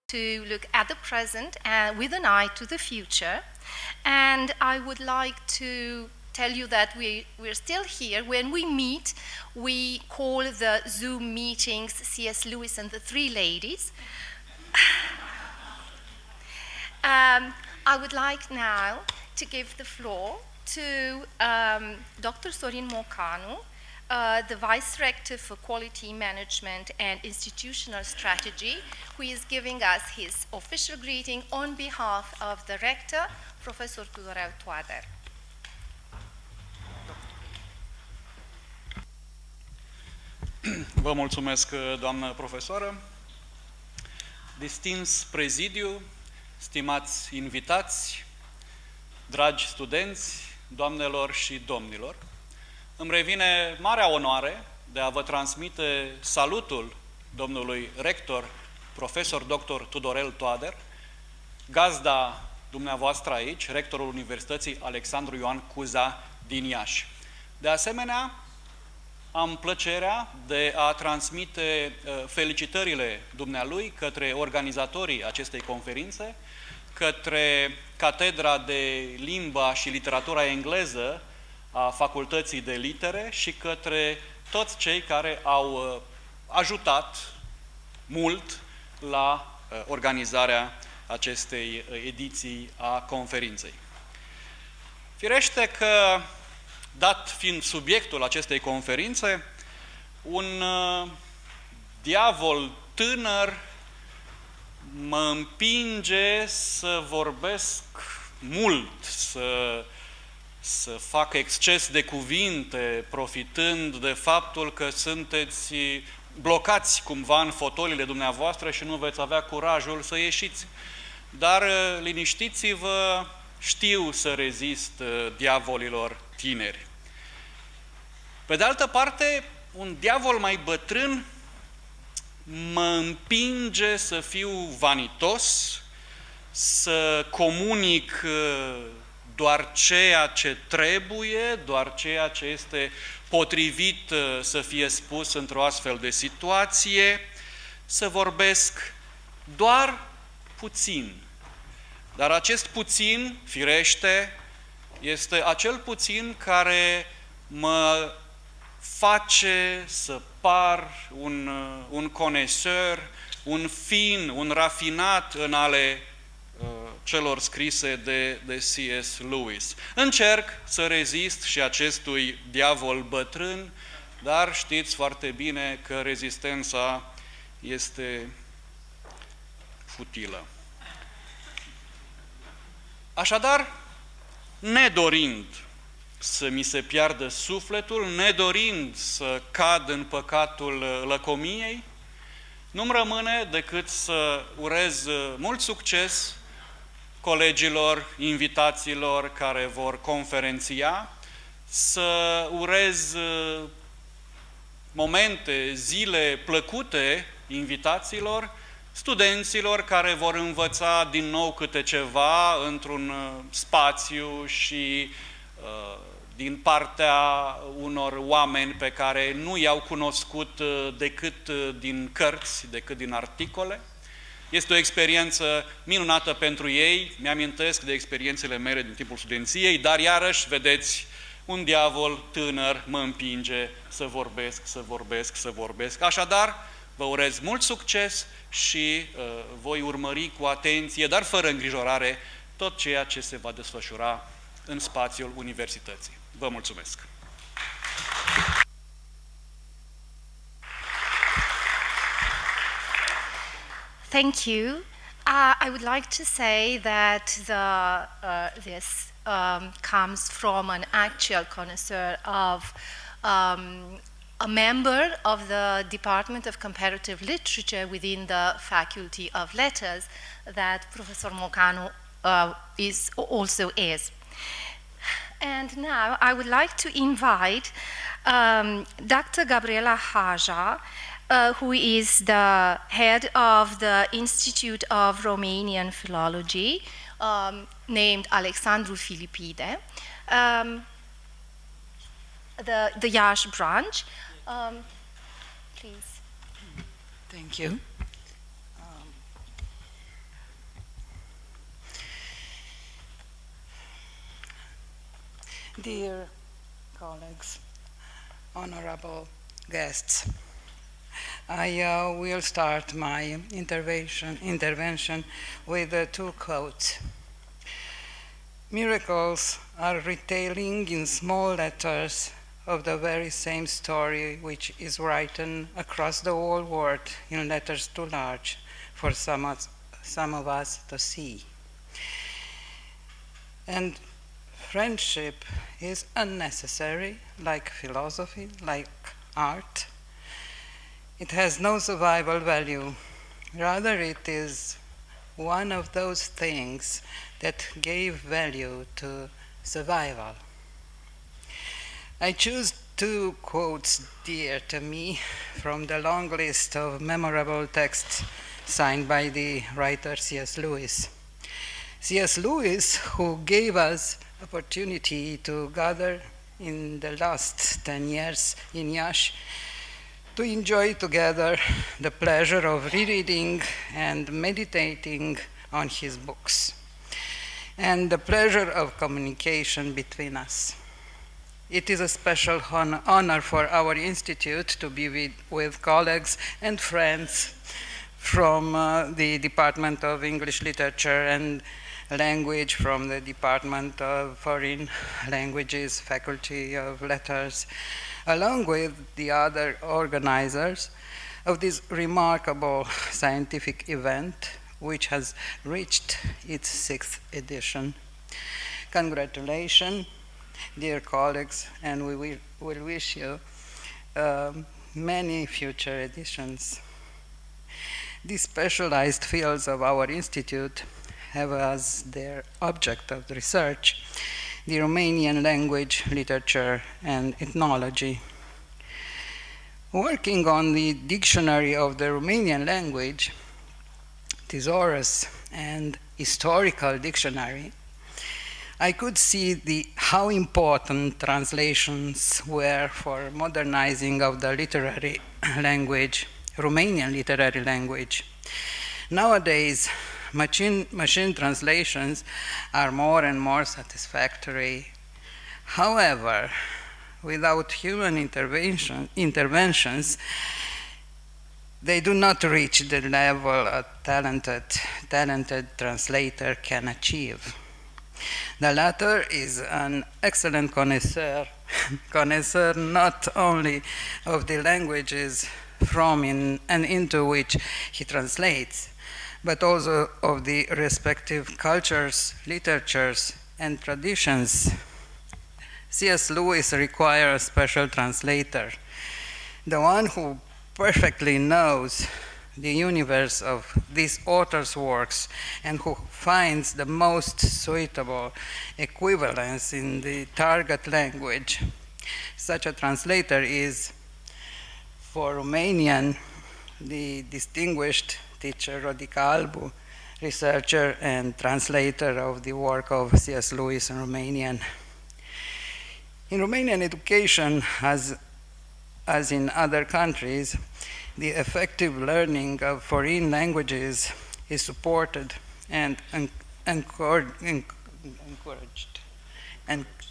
to look at the present and with an eye to the future. And I would like to tell you that we're still here. When we meet, we call the Zoom meetings C.S. Lewis and the Three Ladies. I would like now to give the floor to Dr. Sorin Mocanu, the Vice Rector for Quality Management and Institutional Strategy, who is giving us his official greeting on behalf of the Rector, Professor Tudorel Toader. Vă mulțumesc, doamnă profesoară. Distins prezidiu, stimați invitați, dragi studenți, doamnelor și domnilor, îmi revine marea onoare de a vă transmite salutul domnului rector, profesor dr. Tudorel Toader, gazda dumneavoastră aici, rectorul Universității Alexandru Ioan Cuza din Iași. De asemenea, am plăcerea de a transmite felicitările dumnealui către organizatorii acestei conferințe, către Catedra de Limba și Literatura Engleză a Facultății de Litere și către toți cei care au ajutat mult la organizarea acestei ediții a conferinței. Firește că, dat fiind subiectul acestei conferințe, un diavol tânăr mă împinge să vorbesc mult, să fac exces de cuvinte, profitând de faptul că sunteți blocați cumva în fotoliile dumneavoastră și nu veți avea curajul să ieșiți. Dar liniștiți-vă, știu să rezist diavolilor tineri. Pe de altă parte, un diavol mai bătrân mă împinge să fiu vanitos, să comunic doar ceea ce trebuie, doar ceea ce este potrivit să fie spus într-o astfel de situație, să vorbesc doar puțin. Dar acest puțin, firește, este acel puțin care mă face să par un coneseur, un fin, un rafinat în ale celor scrise de C.S. Lewis. Încerc să rezist și acestui diavol bătrân, dar știți foarte bine că rezistența este futilă. Așadar, nedorind să mi se piardă sufletul, nedorind să cad în păcatul lăcomiei, nu-mi rămâne decât să urez mult succes colegilor, invitațiilor care vor conferenția, să urez momente, zile plăcute invitațiilor, studenților care vor învăța din nou câte ceva într-un spațiu și din partea unor oameni pe care nu i-au cunoscut decât din cărți, decât din articole. Este o experiență minunată pentru ei, mi-amintesc de experiențele mele din timpul studenției, dar iarăși, vedeți, un diavol tânăr mă împinge să vorbesc, să vorbesc, să vorbesc. Așadar, vă urez mult succes și voi urmări cu atenție, dar fără îngrijorare, tot ceea ce se va desfășura în spațiul universității. Vă mulțumesc! Thank you. I would like to say that this comes from an actual connoisseur of a member of the Department of Comparative Literature within the Faculty of Letters that Professor Mocanu also is. And now I would like to invite Dr. Gabriela Haja, who is the head of the Institute of Romanian Philology, named Alexandru Filipide, the Iași branch. Please. Thank you. Dear colleagues, honorable guests, I will start my intervention with two quotes. Miracles are retelling in small letters of the very same story which is written across the whole world in letters too large for some of us to see. And friendship is unnecessary, like philosophy, like art. It has no survival value. Rather, it is one of those things that gave value to survival. I choose two quotes dear to me from the long list of memorable texts signed by the writer C.S. Lewis. C.S. Lewis, who gave us opportunity to gather in the last 10 years in Iași to enjoy together the pleasure of rereading and meditating on his books, and the pleasure of communication between us. It is a special honor for our institute to be with colleagues and friends from the Department of English Literature and Language, from the Department of Foreign Languages, Faculty of Letters, along with the other organizers of this remarkable scientific event, which has reached its 6th edition. Congratulations, dear colleagues, and we will wish you many future editions. The specialized fields of our institute have as their object of research the Romanian language, literature, and ethnology. Working on the dictionary of the Romanian language, thesaurus, and historical dictionary, I could see how important translations were for modernizing of the literary language, Romanian literary language. Nowadays, machine translations are more and more satisfactory. However, without human interventions, they do not reach the level a talented translator can achieve. The latter is an excellent connoisseur not only of the languages from and into which he translates, but also of the respective cultures, literatures, and traditions. C.S. Lewis requires a special translator, the one who perfectly knows the universe of this author's works and who finds the most suitable equivalence in the target language. Such a translator is, for Romanian, the distinguished teacher Rodica Albu, researcher and translator of the work of C.S. Lewis in Romanian. In Romanian education, as in other countries, the effective learning of foreign languages is supported and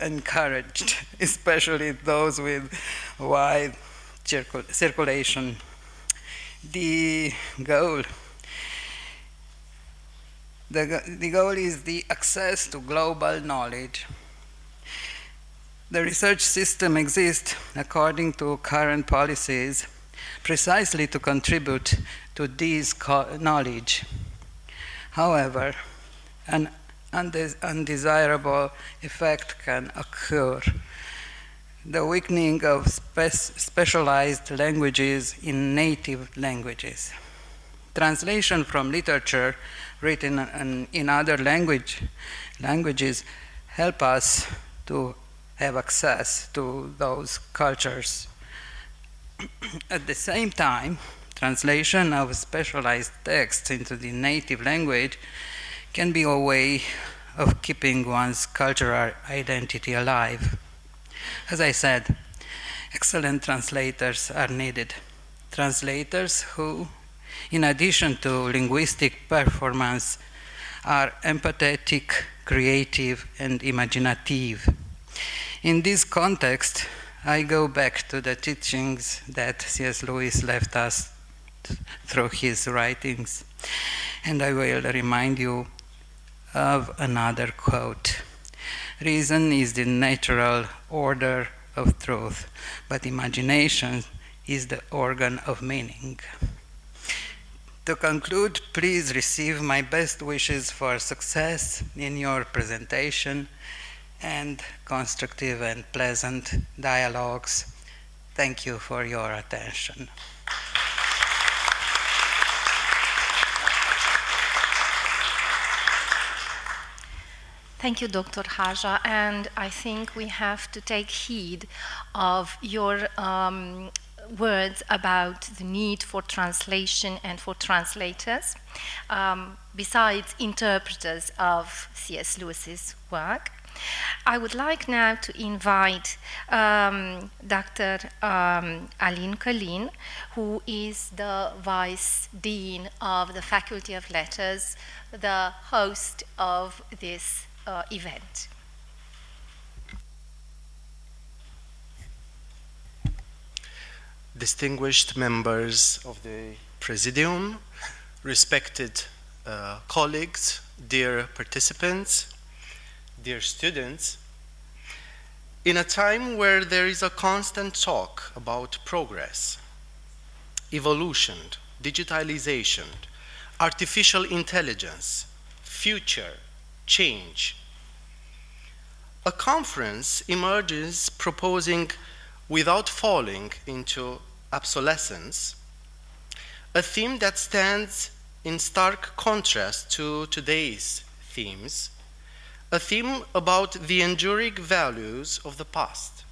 encouraged, especially those with wide circulation. The goal is the access to global knowledge. The research system exists according to current policies precisely to contribute to this knowledge. However, an undesirable effect can occur: the weakening of specialized languages in native languages. Translation from literature written in other languages help us to have access to those cultures. At the same time, translation of specialized texts into the native language can be a way of keeping one's cultural identity alive. As I said, excellent translators are needed. Translators who, in addition to linguistic performance, are empathetic, creative, and imaginative. In this context, I go back to the teachings that C.S. Lewis left us through his writings, and I will remind you of another quote. Reason is the natural order of truth, but imagination is the organ of meaning. To conclude, please receive my best wishes for success in your presentation and constructive and pleasant dialogues. Thank you for your attention. Thank you, Dr. Haja, and I think we have to take heed of your words about the need for translation and for translators, besides interpreters of C.S. Lewis's work. I would like now to invite Dr. Alin Călin, who is the Vice Dean of the Faculty of Letters, the host of this event. Distinguished members of the Presidium, respected colleagues, dear participants, dear students, in a time where there is a constant talk about progress, evolution, digitalization, artificial intelligence, future, change, a conference emerges proposing, without falling into obsolescence, a theme that stands in stark contrast to today's themes, a theme about the enduring values of the past.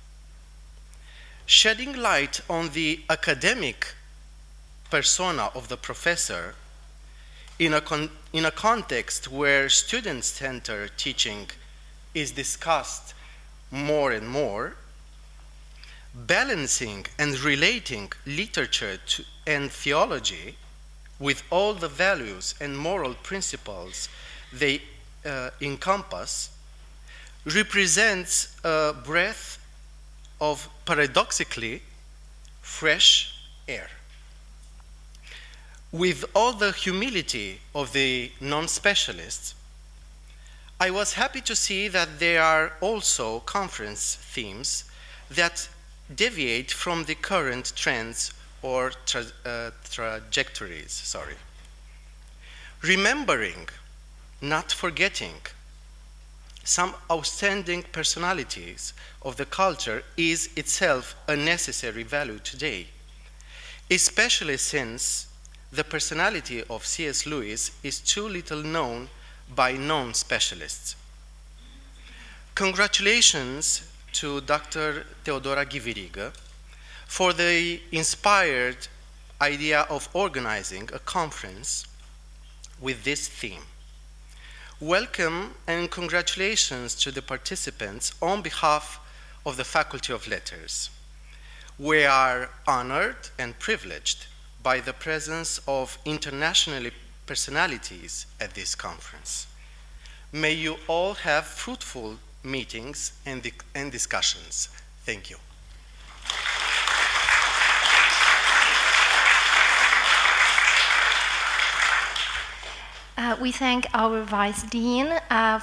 Shedding light on the academic persona of the professor in a context where student-centered teaching is discussed more and more, balancing and relating literature and theology with all the values and moral principles they encompass represents a breath of paradoxically fresh air. With all the humility of the non-specialists, I was happy to see that there are also conference themes that deviate from the current trends or trajectories. Remembering, not forgetting, some outstanding personalities of the culture is itself a necessary value today, especially since the personality of C.S. Lewis is too little known by non-specialists. Congratulations to Dr. Teodora Ghiviriga for the inspired idea of organizing a conference with this theme. Welcome and congratulations to the participants on behalf of the Faculty of Letters. We are honored and privileged by the presence of international personalities at this conference. May you all have fruitful meetings and discussions. Thank you. We thank our Vice Dean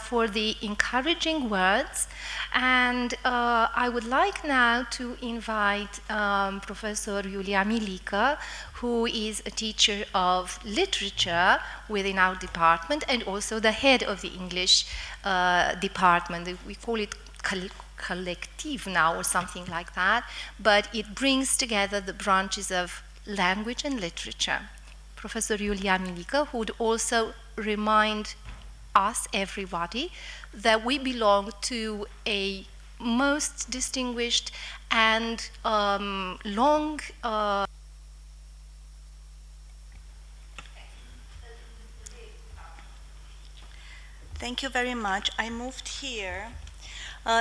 for the encouraging words, and I would like now to invite Professor Iulia Milică, who is a teacher of literature within our department and also the head of the English department. We call it collective now or something like that, but it brings together the branches of language and literature. Professor Iulia Milică, who would also remind us, everybody, that we belong to a most distinguished and long Thank you very much. I moved here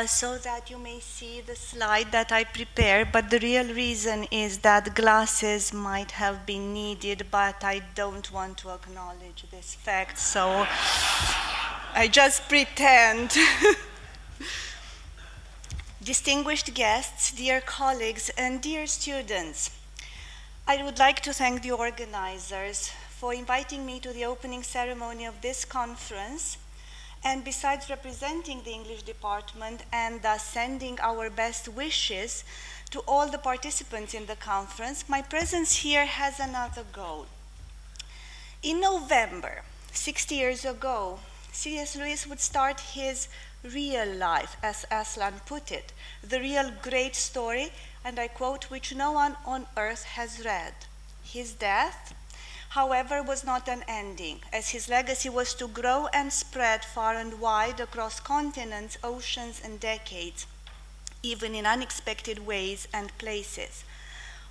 so that you may see the slide that I prepared, but the real reason is that glasses might have been needed, but I don't want to acknowledge this fact, so I just pretend. distinguished guests, dear colleagues, and dear students. I would like to thank the organizers for inviting me to the opening ceremony of this conference. And besides representing the English department and thus sending our best wishes to all the participants in the conference, my presence here has another goal. In November, 60 years ago, C.S. Lewis would start his real life, as Aslan put it, the real great story, and I quote, which no one on earth has read. His death, however, was not an ending, as his legacy was to grow and spread far and wide across continents, oceans, and decades, even in unexpected ways and places.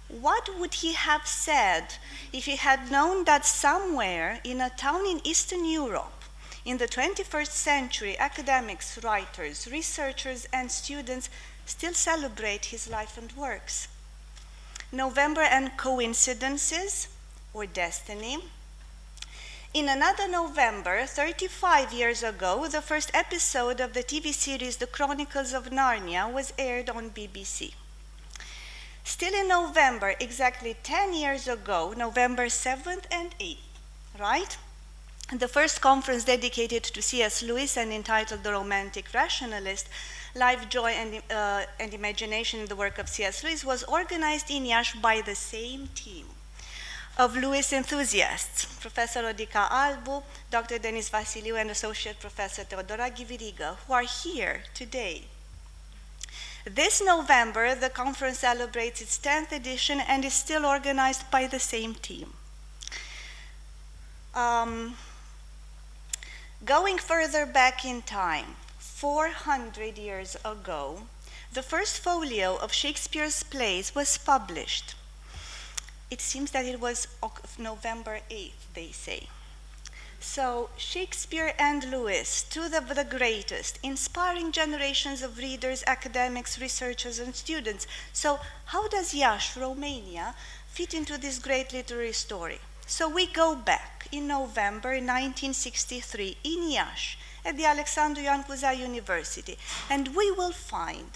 What would he have said if he had known that somewhere in a town in Eastern Europe, in the 21st century, academics, writers, researchers, and students still celebrate his life and works? November and coincidences, or destiny. In another November, 35 years ago, the first episode of the TV series The Chronicles of Narnia was aired on BBC. Still in November, exactly 10 years ago, November 7th and 8th, right? The first conference dedicated to C.S. Lewis and entitled The Romantic Rationalist, Life, Joy, and Imagination in the Work of C.S. Lewis was organized in Iași by the same team of Lewis enthusiasts, Professor Rodica Albu, Dr. Denis Vasiliu, and Associate Professor Theodora Ghiviriga, who are here today. This November, the conference celebrates its 10th edition and is still organized by the same team. Going further back in time, 400 years ago, the first folio of Shakespeare's plays was published. It seems that it was November 8th, they say. So Shakespeare and Lewis, two of the greatest, inspiring generations of readers, academics, researchers, and students. So how does Iași, Romania, fit into this great literary story? So we go back in November 1963 in Iași at the Alexandru Ioan Cuza University, and we will find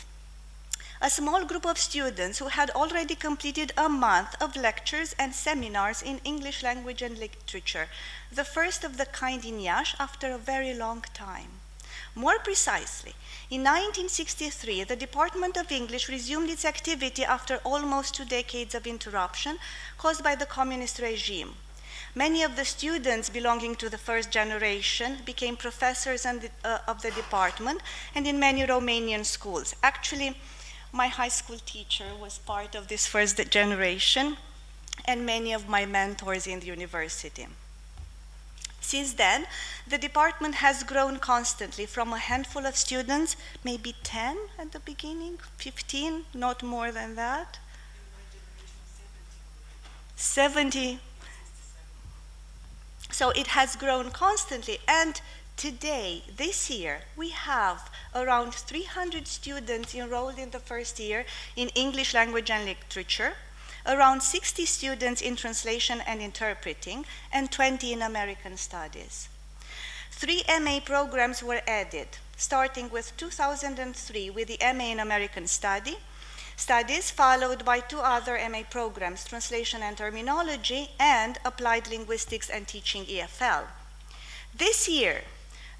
a small group of students who had already completed a month of lectures and seminars in English language and literature, the first of the kind in Iași after a very long time. More precisely, in 1963, the Department of English resumed its activity after almost 2 decades of interruption caused by the communist regime. Many of the students belonging to the first generation became professors of the department and in many Romanian schools. Actually, my high school teacher was part of this first generation, and many of my mentors in the university. Since then, the department has grown constantly from a handful of students, maybe 10 at the beginning, 15, not more than that. 70. So it has grown constantly, and today, this year, we have around 300 students enrolled in the first year in English language and literature, around 60 students in translation and interpreting, and 20 in American studies. 3 MA programs were added, starting with 2003 with the MA in American Studies, followed by 2 other MA programs, Translation and Terminology, and Applied Linguistics and Teaching EFL. This year,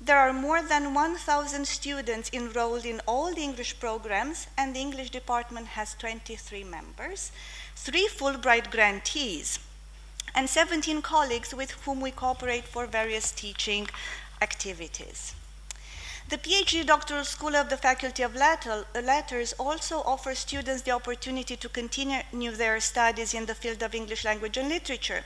there are more than 1,000 students enrolled in all the English programs, and the English department has 23 members, 3 Fulbright grantees, and 17 colleagues with whom we cooperate for various teaching activities. The PhD Doctoral School of the Faculty of Letters also offers students the opportunity to continue their studies in the field of English language and literature.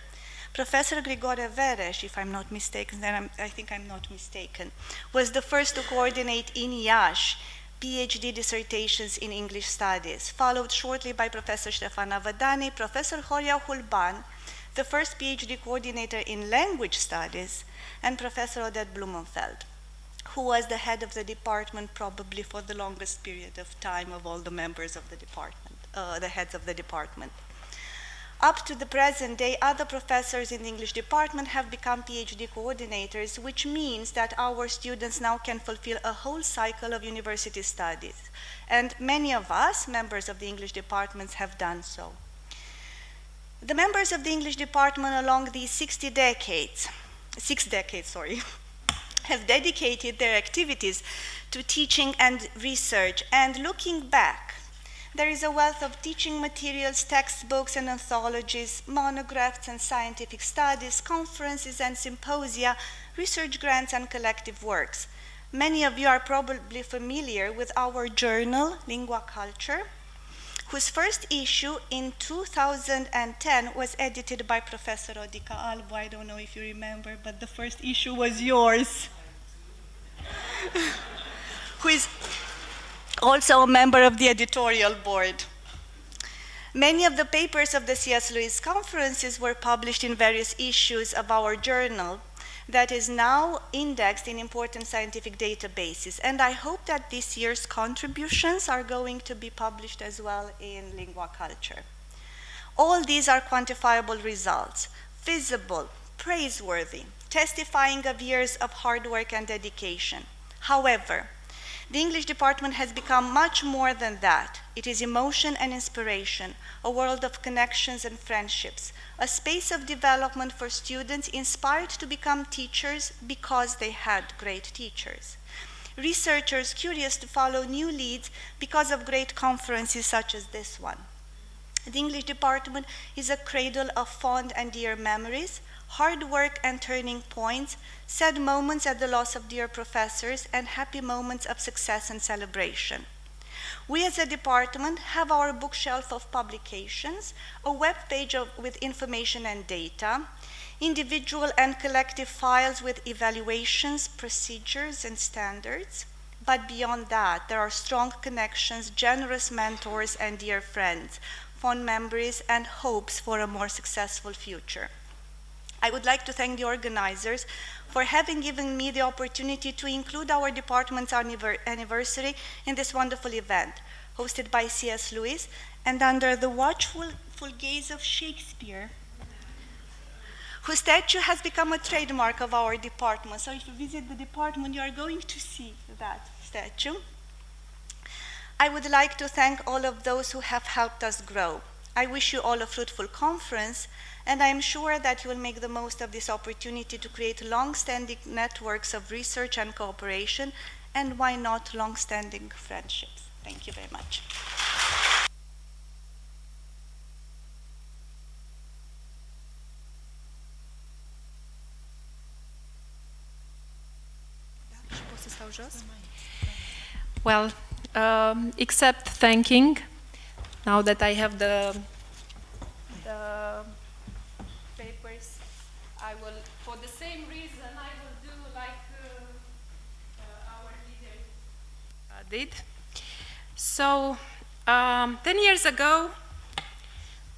Professor Grigore Veres, if I'm not mistaken, then I think I'm not mistaken, was the first to coordinate in Iași PhD dissertations in English studies, followed shortly by Professor Ștefana Vădani, Professor Horia Hulban, the first PhD coordinator in language studies, and Professor Odette Blumenfeld, who was the head of the department probably for the longest period of time of all the members of the department, the heads of the department. Up to the present day, other professors in the English department have become PhD coordinators, which means that our students now can fulfill a whole cycle of university studies. And many of us, members of the English departments, have done so. The members of the English department along these 6 decades, have dedicated their activities to teaching and research. And looking back, there is a wealth of teaching materials, textbooks and anthologies, monographs and scientific studies, conferences and symposia, research grants and collective works. Many of you are probably familiar with our journal, Lingua Culture, whose first issue in 2010 was edited by Professor Rodica Albu. I don't know if you remember, but the first issue was yours. Who is also a member of the editorial board. Many of the papers of the C.S. Lewis conferences were published in various issues of our journal that is now indexed in important scientific databases. And I hope that this year's contributions are going to be published as well in Lingua Culture. All these are quantifiable results, visible, praiseworthy, testifying of years of hard work and dedication. However, the English department has become much more than that. It is emotion and inspiration, a world of connections and friendships, a space of development for students inspired to become teachers because they had great teachers. Researchers curious to follow new leads because of great conferences such as this one. The English department is a cradle of fond and dear memories, hard work and turning points, sad moments at the loss of dear professors, and happy moments of success and celebration. We as a department have our bookshelf of publications, a web page with information and data, individual and collective files with evaluations, procedures, and standards. But beyond that, there are strong connections, generous mentors, and dear friends, fond memories, and hopes for a more successful future. I would like to thank the organizers for having given me the opportunity to include our department's anniversary in this wonderful event, hosted by C.S. Lewis and under the watchful gaze of Shakespeare, whose statue has become a trademark of our department. So if you visit the department, you are going to see that statue. I would like to thank all of those who have helped us grow. I wish you all a fruitful conference, and I am sure that you will make the most of this opportunity to create long-standing networks of research and cooperation, and why not long-standing friendships. Thank you very much. Well, except thanking, now that I have the papers, I will, for the same reason, I will do like our leader did. So, 10 years ago,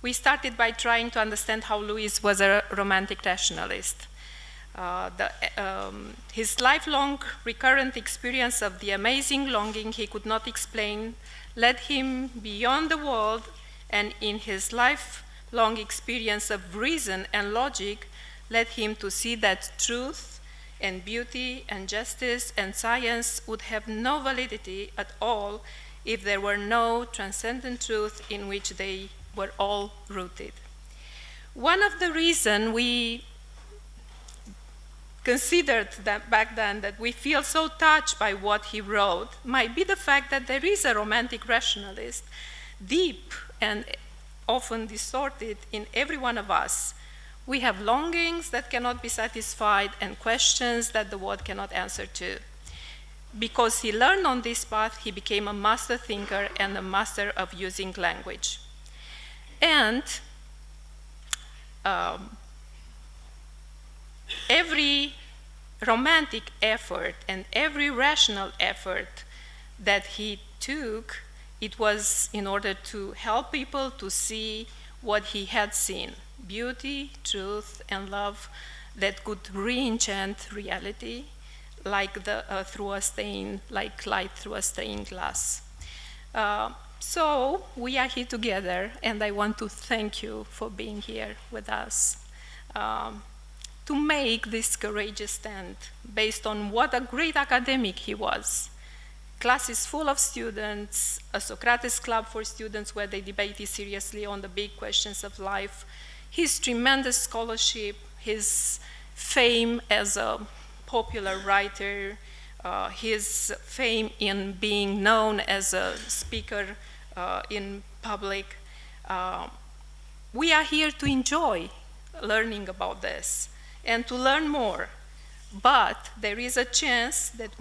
we started by trying to understand how Lewis was a romantic rationalist. His lifelong recurrent experience of the amazing longing he could not explain led him beyond the world, and in his lifelong experience of reason and logic led him to see that truth and beauty and justice and science would have no validity at all if there were no transcendent truth in which they were all rooted. One of the reasons we considered that back then that we feel so touched by what he wrote might be the fact that there is a romantic rationalist, deep and often distorted in every one of us. We have longings that cannot be satisfied and questions that the world cannot answer to. Because he learned on this path, he became a master thinker and a master of using language. And every romantic effort and every rational effort that he took, it was in order to help people to see what he had seen, beauty, truth, and love that could re-enchant reality like through a stain, like light through a stained glass. So we are here together, and I want to thank you for being here with us. To make this courageous stand based on what a great academic he was. Classes full of students, a Socrates club for students where they debated seriously on the big questions of life, his tremendous scholarship, his fame as a popular writer, his fame in being known as a speaker in public. We are here to enjoy learning about this and to learn more. But there is a chance that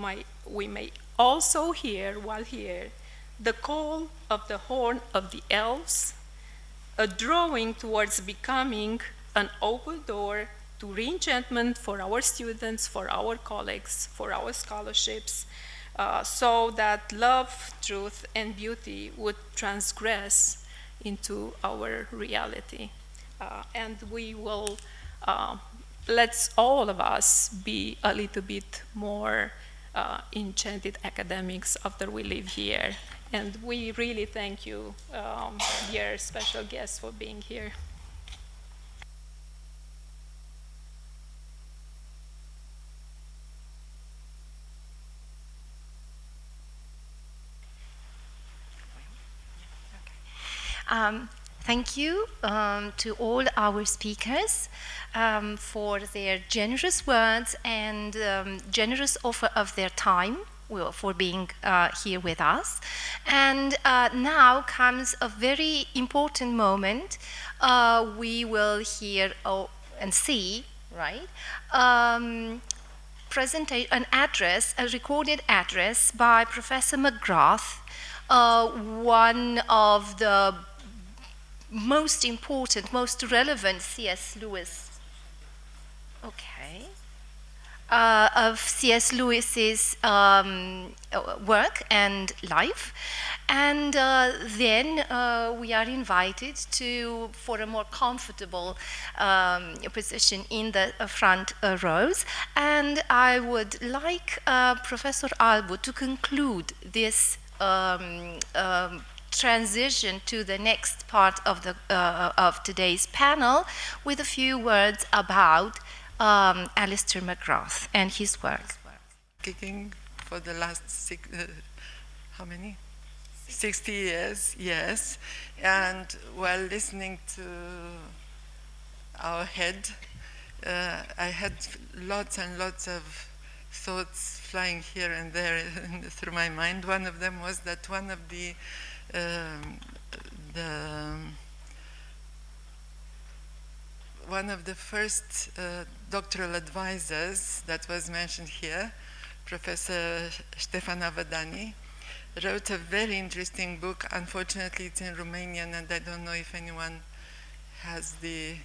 we may also hear, while here, the call of the horn of the elves, a drawing towards becoming an open door to re-enchantment for our students, for our colleagues, for our scholarships, so that love, truth, and beauty would transgress into our reality. And we will, let's all of us be a little bit more enchanted academics after we live here. And we really thank you, dear special guests, for being here. Thank you to all our speakers for their generous words and generous offer of their time for being here with us. And now comes a very important moment. We will hear and see, right? An address, a recorded address by Professor McGrath, one of the most important, most relevant C.S. Lewis, of C.S. Lewis's work and life. And then we are invited for a more comfortable position in the front rows. And I would like Professor Albu to conclude this transition to the next part of today's panel with a few words about Alister McGrath and his work. Kicking for the last 60 years, yes. And while listening to our head, I had lots and lots of thoughts flying here and there through my mind. One of them was that one of the first doctoral advisors that was mentioned here, Professor Stefan Avadani, wrote a very interesting book. Unfortunately, it's in Romanian, and I don't know if anyone has the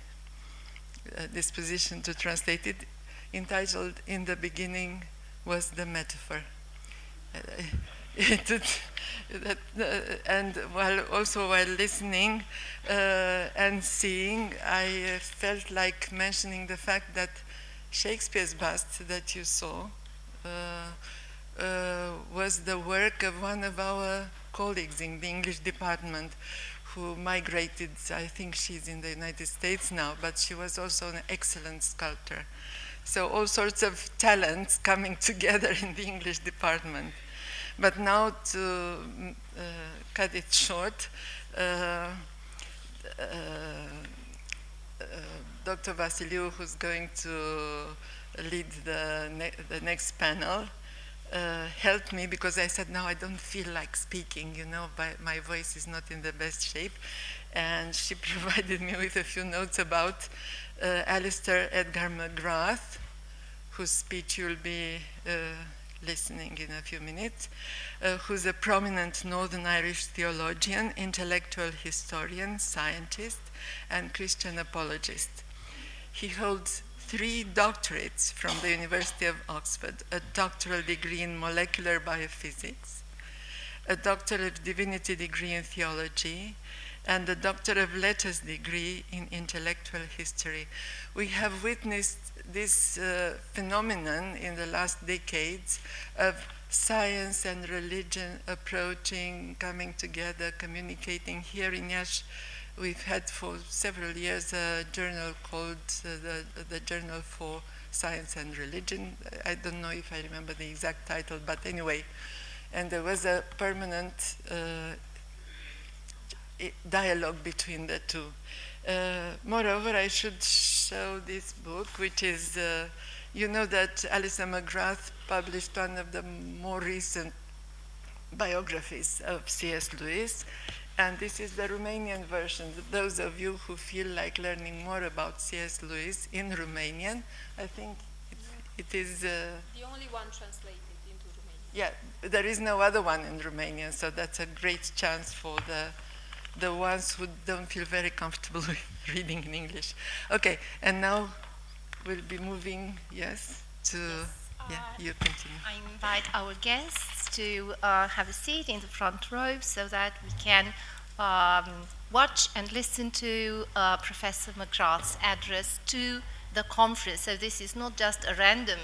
disposition to translate it, entitled "In the Beginning Was the Metaphor." And while listening and seeing, I felt like mentioning the fact that Shakespeare's bust that you saw was the work of one of our colleagues in the English department who migrated. I think she's in the United States now, but she was also an excellent sculptor. So all sorts of talents coming together in the English department. But now to cut it short, Dr. Vasiliu, who's going to lead the next panel, helped me because I said, no, I don't feel like speaking, my voice is not in the best shape. And she provided me with a few notes about Alister Edgar McGrath, whose speech you'll be listening in a few minutes, who's a prominent Northern Irish theologian, intellectual historian, scientist, and Christian apologist. He holds 3 doctorates from the University of Oxford, a doctoral degree in molecular biophysics, a Doctor of Divinity degree in theology, and a Doctor of Letters degree in intellectual history. We have witnessed this phenomenon in the last decades of science and religion approaching, coming together, communicating. Here in Iași, we've had for several years a journal called the Journal for Science and Religion. I don't know if I remember the exact title, but anyway, and there was a permanent dialogue between the two. Moreover, I should show this book, which is, you know that Alister McGrath published one of the more recent biographies of C.S. Lewis, and this is the Romanian version. Those of you who feel like learning more about C.S. Lewis in Romanian, I think it is... the only one translated into Romanian. Yeah, there is no other one in Romanian, so that's a great chance for the ones who don't feel very comfortable with reading in English. Okay, and now we'll be moving, yes, to... Yeah, you continue. I invite our guests to have a seat in the front row so that we can watch and listen to Professor McGrath's address to the conference. So this is not just a random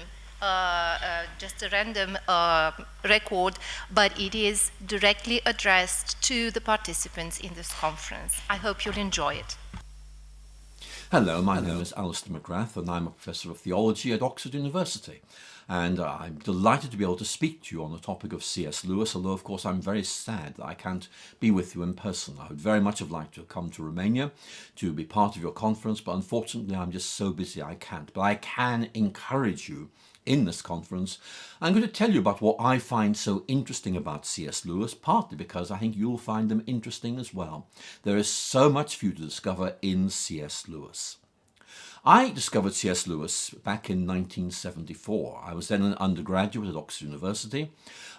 record, but it is directly addressed to the participants in this conference. I hope you'll enjoy it. Hello, my name is Alister McGrath and I'm a Professor of Theology at Oxford University. And I'm delighted to be able to speak to you on the topic of C.S. Lewis, although of course I'm very sad that I can't be with you in person. I would very much have liked to have come to Romania to be part of your conference, but unfortunately I'm just so busy I can't. But I can encourage you in this conference. I'm going to tell you about what I find so interesting about C.S. Lewis, partly because I think you'll find them interesting as well. There is so much for you to discover in C.S. Lewis. I discovered C.S. Lewis back in 1974. I was then an undergraduate at Oxford University.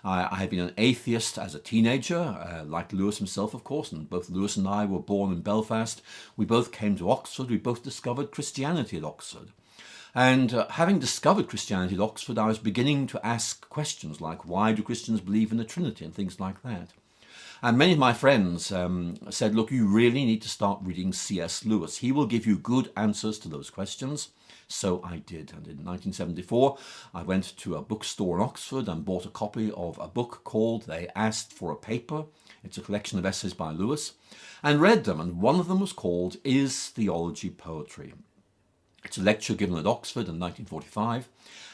I had been an atheist as a teenager, like Lewis himself, of course, and both Lewis and I were born in Belfast. We both came to Oxford. We both discovered Christianity at Oxford. And having discovered Christianity at Oxford, I was beginning to ask questions like, why do Christians believe in the Trinity and things like that? And many of my friends said, look, you really need to start reading C.S. Lewis. He will give you good answers to those questions. So I did. And in 1974, I went to a bookstore in Oxford and bought a copy of a book called They Asked for a Paper. It's a collection of essays by Lewis, and read them. And one of them was called Is Theology Poetry? It's a lecture given at Oxford in 1945.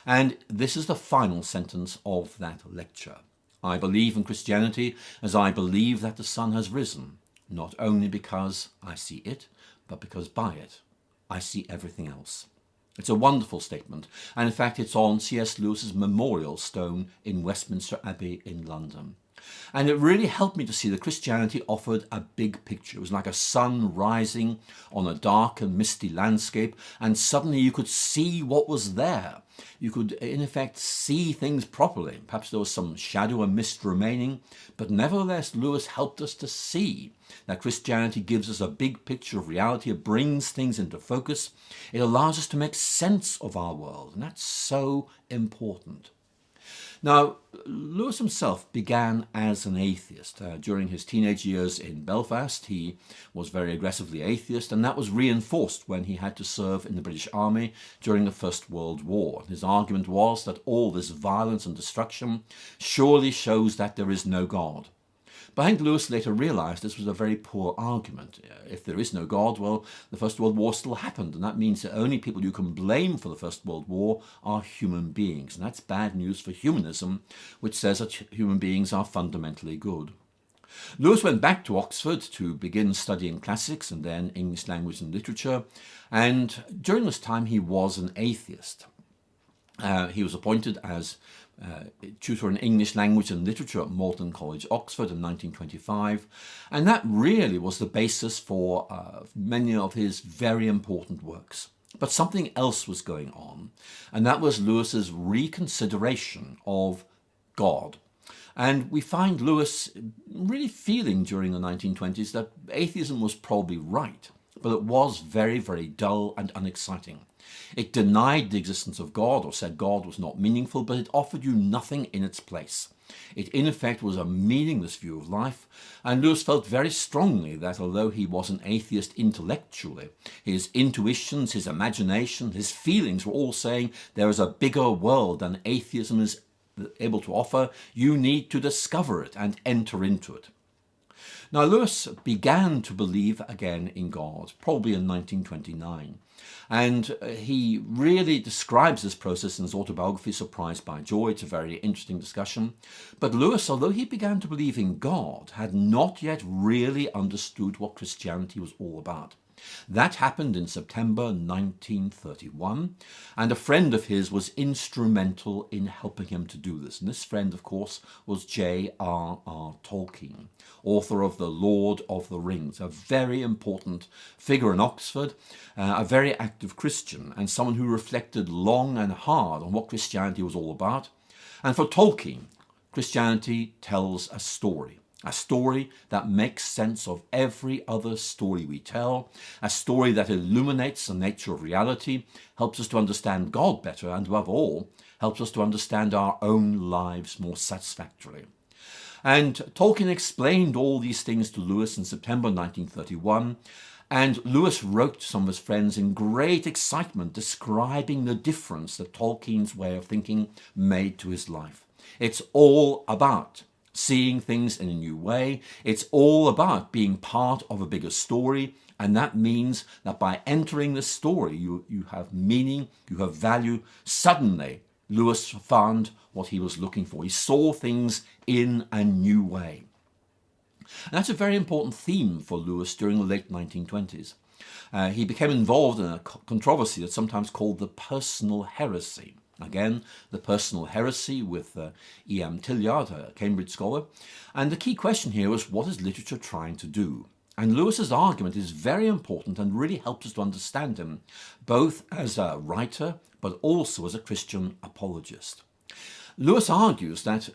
And this is the final sentence of that lecture. I believe in Christianity as I believe that the sun has risen, not only because I see it, but because by it I see everything else. It's a wonderful statement, and in fact it's on C.S. Lewis's memorial stone in Westminster Abbey in London. And it really helped me to see that Christianity offered a big picture. It was like a sun rising on a dark and misty landscape, and suddenly you could see what was there. You could, in effect, see things properly. Perhaps there was some shadow and mist remaining, but nevertheless, Lewis helped us to see that Christianity gives us a big picture of reality. It brings things into focus. It allows us to make sense of our world, and that's so important. Now, Lewis himself began as an atheist. During his teenage years in Belfast, he was very aggressively atheist, and that was reinforced when he had to serve in the British Army during the First World War. His argument was that all this violence and destruction surely shows that there is no God. But I think Lewis later realized this was a very poor argument. If there is no God, well, the First World War still happened, and that means the only people you can blame for the First World War are human beings. And that's bad news for humanism, which says that human beings are fundamentally good. Lewis went back to Oxford to begin studying classics and then English language and literature, and during this time he was an atheist. He was appointed as tutor in English language and literature at Magdalen College, Oxford in 1925, and that really was the basis for many of his very important works. But something else was going on, and that was Lewis's reconsideration of God. And we find Lewis really feeling during the 1920s that atheism was probably right, but it was very, very dull and unexciting. It denied the existence of God, or said God was not meaningful, but it offered you nothing in its place. It, in effect, was a meaningless view of life, and Lewis felt very strongly that although he was an atheist intellectually, his intuitions, his imagination, his feelings were all saying there is a bigger world than atheism is able to offer, you need to discover it and enter into it. Now, Lewis began to believe again in God, probably in 1929. And he really describes this process in his autobiography, Surprised by Joy. It's a very interesting discussion. But Lewis, although he began to believe in God, had not yet really understood what Christianity was all about. That happened in September 1931, and a friend of his was instrumental in helping him to do this. And this friend, of course, was J.R.R. Tolkien, author of The Lord of the Rings, a very important figure in Oxford, a very active Christian, and someone who reflected long and hard on what Christianity was all about. And for Tolkien, Christianity tells a story that makes sense of every other story we tell, a story that illuminates the nature of reality, helps us to understand God better, and above all, helps us to understand our own lives more satisfactorily. And Tolkien explained all these things to Lewis in September 1931, and Lewis wrote to some of his friends in great excitement describing the difference that Tolkien's way of thinking made to his life. It's all about seeing things in a new way. It's all about being part of a bigger story, and that means that by entering the story, you have meaning, you have value. Suddenly, Lewis found what he was looking for. He saw things in a new way. And that's a very important theme for Lewis during the late 1920s. He became involved in a controversy that's sometimes called the personal heresy. Again, the personal heresy with E.M. Tilliard, a Cambridge scholar. And the key question here was, what is literature trying to do? And Lewis's argument is very important and really helps us to understand him, both as a writer, but also as a Christian apologist. Lewis argues that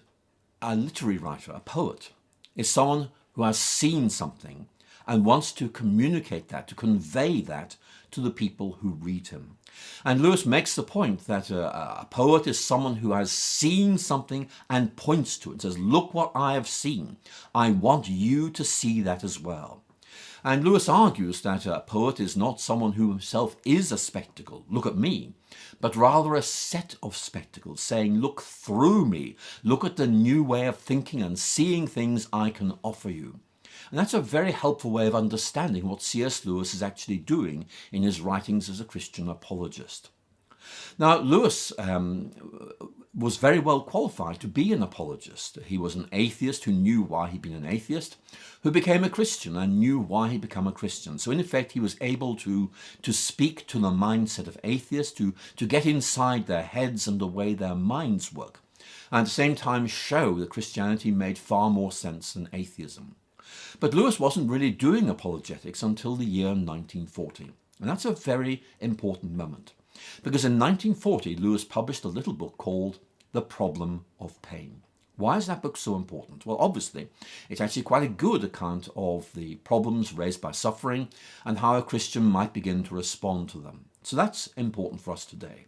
a literary writer, a poet, is someone who has seen something and wants to communicate that, to convey that to the people who read him. And Lewis makes the point that a poet is someone who has seen something and points to it, says, look what I have seen. I want you to see that as well. And Lewis argues that a poet is not someone who himself is a spectacle, look at me, but rather a set of spectacles, saying, look through me, look at the new way of thinking and seeing things I can offer you. And that's a very helpful way of understanding what C.S. Lewis is actually doing in his writings as a Christian apologist. Now, Lewis was very well qualified to be an apologist. He was an atheist who knew why he'd been an atheist, who became a Christian and knew why he'd become a Christian. So in effect, he was able to speak to the mindset of atheists, to get inside their heads and the way their minds work, and at the same time show that Christianity made far more sense than atheism. But Lewis wasn't really doing apologetics until the year 1940. And that's a very important moment. Because in 1940, Lewis published a little book called The Problem of Pain. Why is that book so important? Well, obviously, it's actually quite a good account of the problems raised by suffering and how a Christian might begin to respond to them. So that's important for us today.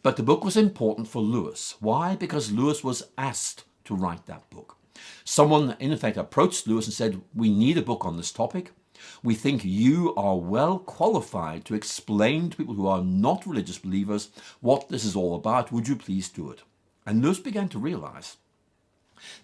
But the book was important for Lewis. Why? Because Lewis was asked to write that book. Someone, in effect, approached Lewis and said, we need a book on this topic. We think you are well qualified to explain to people who are not religious believers what this is all about. Would you please do it? And Lewis began to realize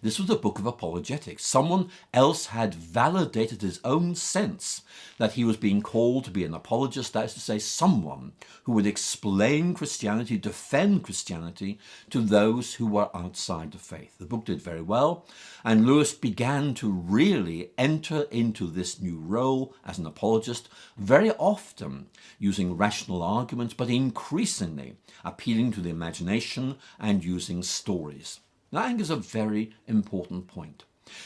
this was a book of apologetics. Someone else had validated his own sense that he was being called to be an apologist, that is to say, someone who would explain Christianity, defend Christianity to those who were outside the faith. The book did very well, and Lewis began to really enter into this new role as an apologist, very often using rational arguments, but increasingly appealing to the imagination and using stories. Now, I think is a very important point,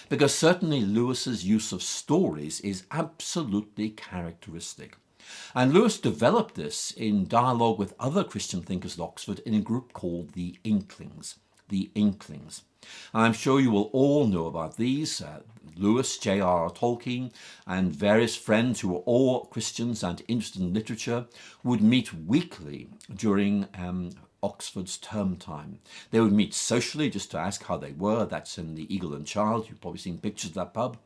because certainly Lewis's use of stories is absolutely characteristic. And Lewis developed this in dialogue with other Christian thinkers at Oxford in a group called the Inklings. The Inklings. And I'm sure you will all know about these. Lewis, J.R.R. Tolkien, and various friends who were all Christians and interested in literature would meet weekly during Oxford's term time. They would meet socially just to ask how they were. That's in the Eagle and Child. You've probably seen pictures of that pub.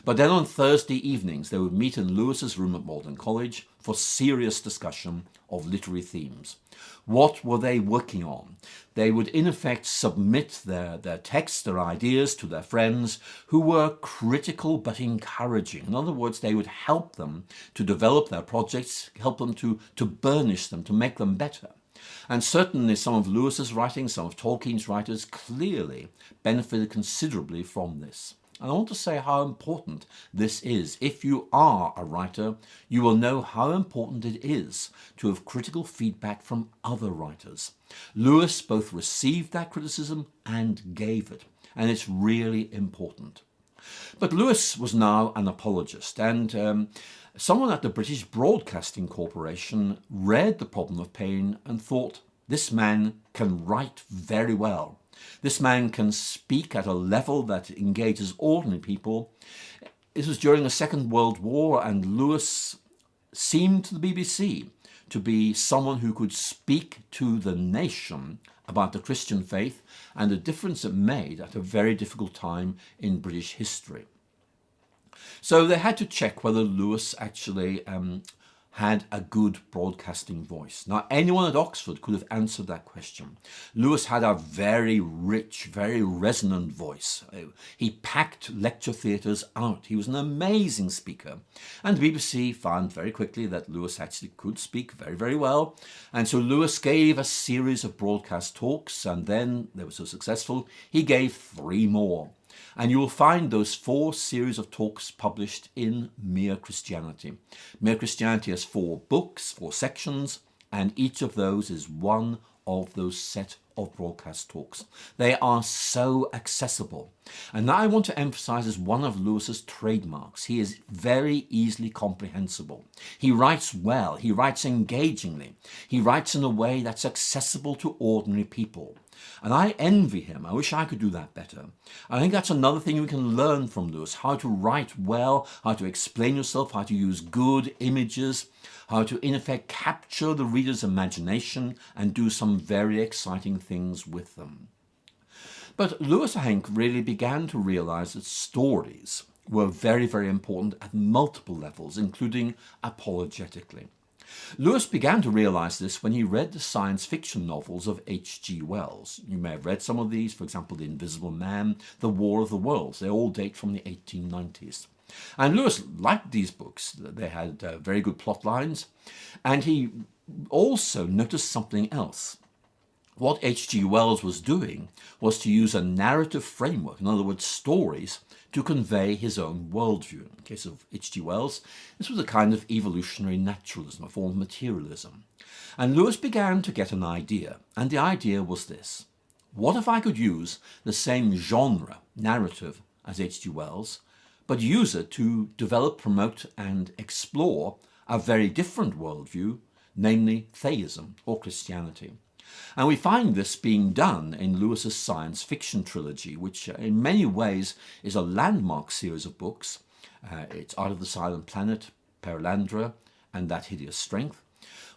But then on Thursday evenings, they would meet in Lewis's room at Malden College for serious discussion of literary themes. What were they working on? They would in effect submit their texts, their ideas to their friends who were critical but encouraging. In other words, they would help them to develop their projects, help them to burnish them, to make them better. And certainly some of Lewis's writings, some of Tolkien's writers clearly benefited considerably from this. And I want to say how important this is. If you are a writer, you will know how important it is to have critical feedback from other writers. Lewis both received that criticism and gave it, and it's really important. But Lewis was now an apologist, and someone at the British Broadcasting Corporation read The Problem of Pain and thought, this man can write very well. This man can speak at a level that engages ordinary people. This was during the Second World War, and Lewis seemed to the BBC to be someone who could speak to the nation about the Christian faith and the difference it made at a very difficult time in British history. So they had to check whether Lewis actually had a good broadcasting voice. Now, anyone at Oxford could have answered that question. Lewis had a very rich, very resonant voice. He packed lecture theatres out. He was an amazing speaker. And the BBC found very quickly that Lewis actually could speak very, very well. And so Lewis gave a series of broadcast talks, and then they were so successful, he gave 3 more. And you will find those 4 series of talks published in Mere Christianity. Mere Christianity has 4 books, 4 sections, and each of those is one of those set of broadcast talks. They are so accessible. And that I want to emphasize is one of Lewis's trademarks. He is very easily comprehensible. He writes well. He writes engagingly. He writes in a way that's accessible to ordinary people. And I envy him. I wish I could do that better. I think that's another thing we can learn from Lewis, how to write well, how to explain yourself, how to use good images, how to, in effect, capture the reader's imagination and do some very exciting things with them. But Lewis, I think, really began to realize that stories were very, very important at multiple levels, including apologetically. Lewis began to realize this when he read the science fiction novels of H.G. Wells. You may have read some of these, for example, The Invisible Man, The War of the Worlds. They all date from the 1890s. And Lewis liked these books. They had very good plot lines. And he also noticed something else. What H.G. Wells was doing was to use a narrative framework, in other words, stories, to convey his own worldview. In the case of H.G. Wells, this was a kind of evolutionary naturalism, a form of materialism. And Lewis began to get an idea, and the idea was this. What if I could use the same genre, narrative, as H.G. Wells, but use it to develop, promote, and explore a very different worldview, namely theism or Christianity? And we find this being done in Lewis's science fiction trilogy, which in many ways is a landmark series of books. It's Out of the Silent Planet, Perelandra, and That Hideous Strength,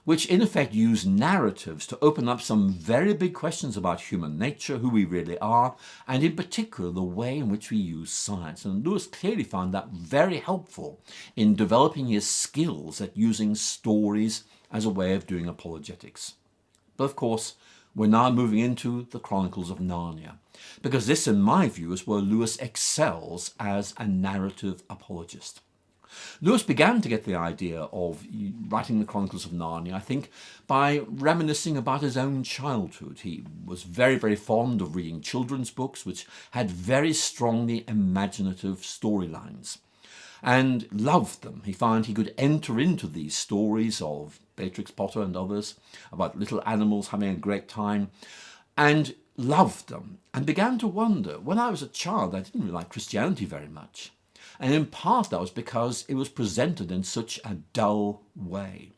which in effect use narratives to open up some very big questions about human nature, who we really are, and in particular the way in which we use science. And Lewis clearly found that very helpful in developing his skills at using stories as a way of doing apologetics. But of course, we're now moving into the Chronicles of Narnia, because this, in my view, is where Lewis excels as a narrative apologist. Lewis began to get the idea of writing the Chronicles of Narnia, I think, by reminiscing about his own childhood. He was very, very fond of reading children's books, which had very strongly imaginative storylines, and loved them. He found he could enter into these stories of Beatrix Potter and others about little animals having a great time, and loved them, and began to wonder, when I was a child, I didn't really like Christianity very much. And in part that was because it was presented in such a dull way.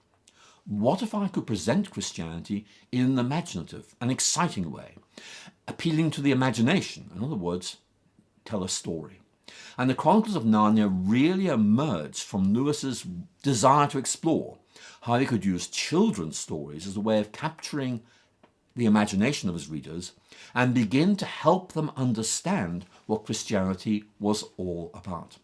What if I could present Christianity in an imaginative and exciting way, appealing to the imagination? In other words, tell a story. And the Chronicles of Narnia really emerged from Lewis's desire to explore how he could use children's stories as a way of capturing the imagination of his readers and begin to help them understand what Christianity was all about.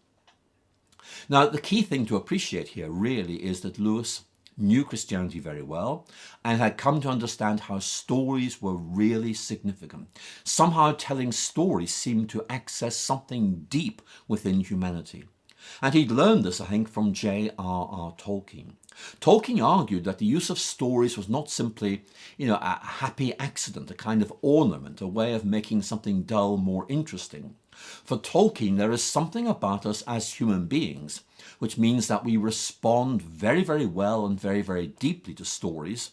Now, the key thing to appreciate here really is that Lewis knew Christianity very well and had come to understand how stories were really significant. Somehow telling stories seemed to access something deep within humanity. And he'd learned this, I think, from J.R.R. Tolkien. Tolkien argued that the use of stories was not simply, a happy accident, a kind of ornament, a way of making something dull more interesting. For Tolkien, there is something about us as human beings which means that we respond very, very well and very, very deeply to stories.